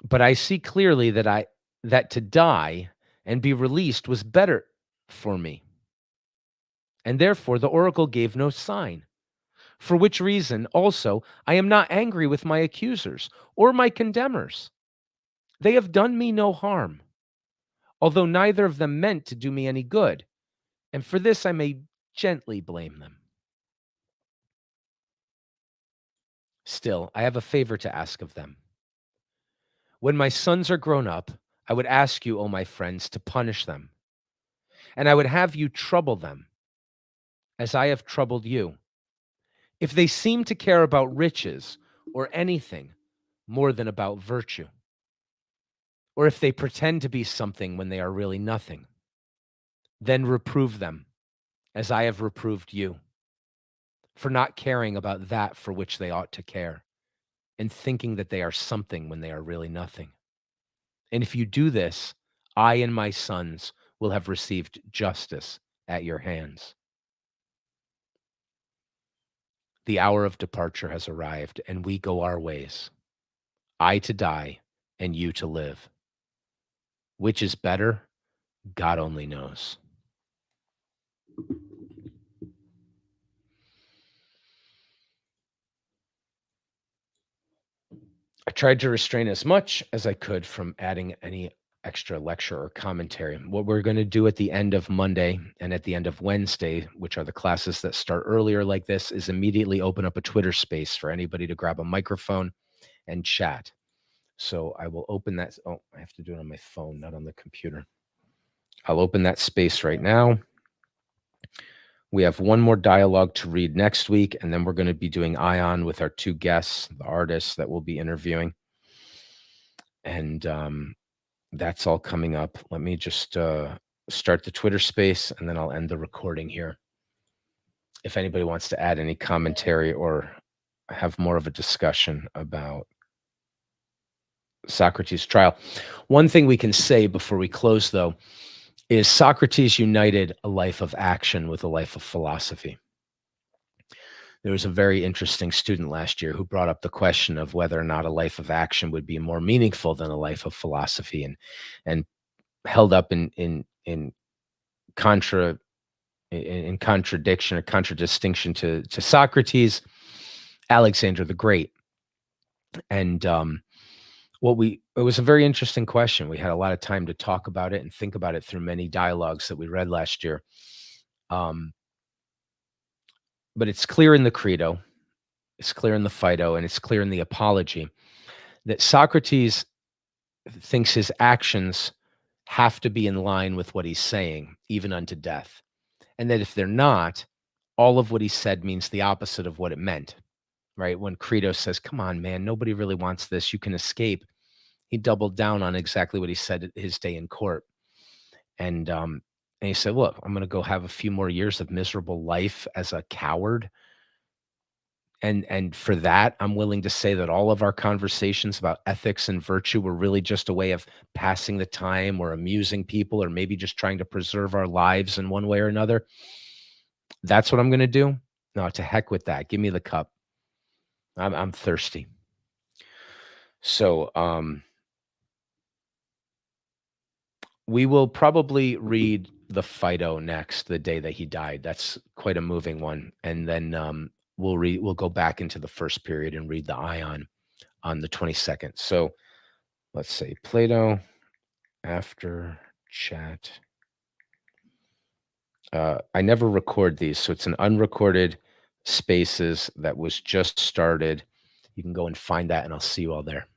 But I see clearly that to die and be released was better for me. And therefore the oracle gave no sign. For which reason also I am not angry with my accusers or my condemners. They have done me no harm, although neither of them meant to do me any good, and for this I may gently blame them. Still, I have a favor to ask of them. When my sons are grown up, I would ask you, O my friends, to punish them, and I would have you trouble them as I have troubled you. If they seem to care about riches or anything more than about virtue, or if they pretend to be something when they are really nothing, then reprove them as I have reproved you for not caring about that for which they ought to care and thinking that they are something when they are really nothing. And if you do this, I and my sons will have received justice at your hands. The hour of departure has arrived, and we go our ways. I to die, and you to live. Which is better? God only knows. I tried to restrain as much as I could from adding any extra lecture or commentary. What we're going to do at the end of Monday and at the end of Wednesday, which are the classes that start earlier like this, is immediately open up a Twitter space for anybody to grab a microphone and chat. So I will open that. Oh, I have to do it on my phone, not on the computer. I'll open that space right now. We have one more dialogue to read next week, and then we're going to be doing Ion with our two guests, the artists that we'll be interviewing. And that's all coming up. Let me just start the Twitter space, and then I'll end the recording here. If anybody wants to add any commentary or have more of a discussion about Socrates' trial. One thing we can say before we close, though, is Socrates united a life of action with a life of philosophy. There was a very interesting student last year who brought up the question of whether or not a life of action would be more meaningful than a life of philosophy, and held up in contra in contradiction or contradistinction to Socrates, Alexander the Great. And it was a very interesting question. We had a lot of time to talk about it and think about it through many dialogues that we read last year. But it's clear in the Credo, it's clear in the Phaedo, and it's clear in the Apology that Socrates thinks his actions have to be in line with what he's saying, even unto death. And that if they're not, all of what he said means the opposite of what it meant, right? When Credo says, come on, man, nobody really wants this, you can escape. He doubled down on exactly what he said at his day in court. And he said, look, I'm going to go have a few more years of miserable life as a coward. And for that, I'm willing to say that all of our conversations about ethics and virtue were really just a way of passing the time or amusing people or maybe just trying to preserve our lives in one way or another. That's what I'm going to do. No, to heck with that. Give me the cup. I'm thirsty. So we will probably read the Phaedo next, the day that he died. That's quite a moving one. And then we'll go back into the first period and read the Ion on the 22nd. So let's say Plato after chat. I never record these, so it's an unrecorded spaces that was just started. You can go and find that, and I'll see you all there.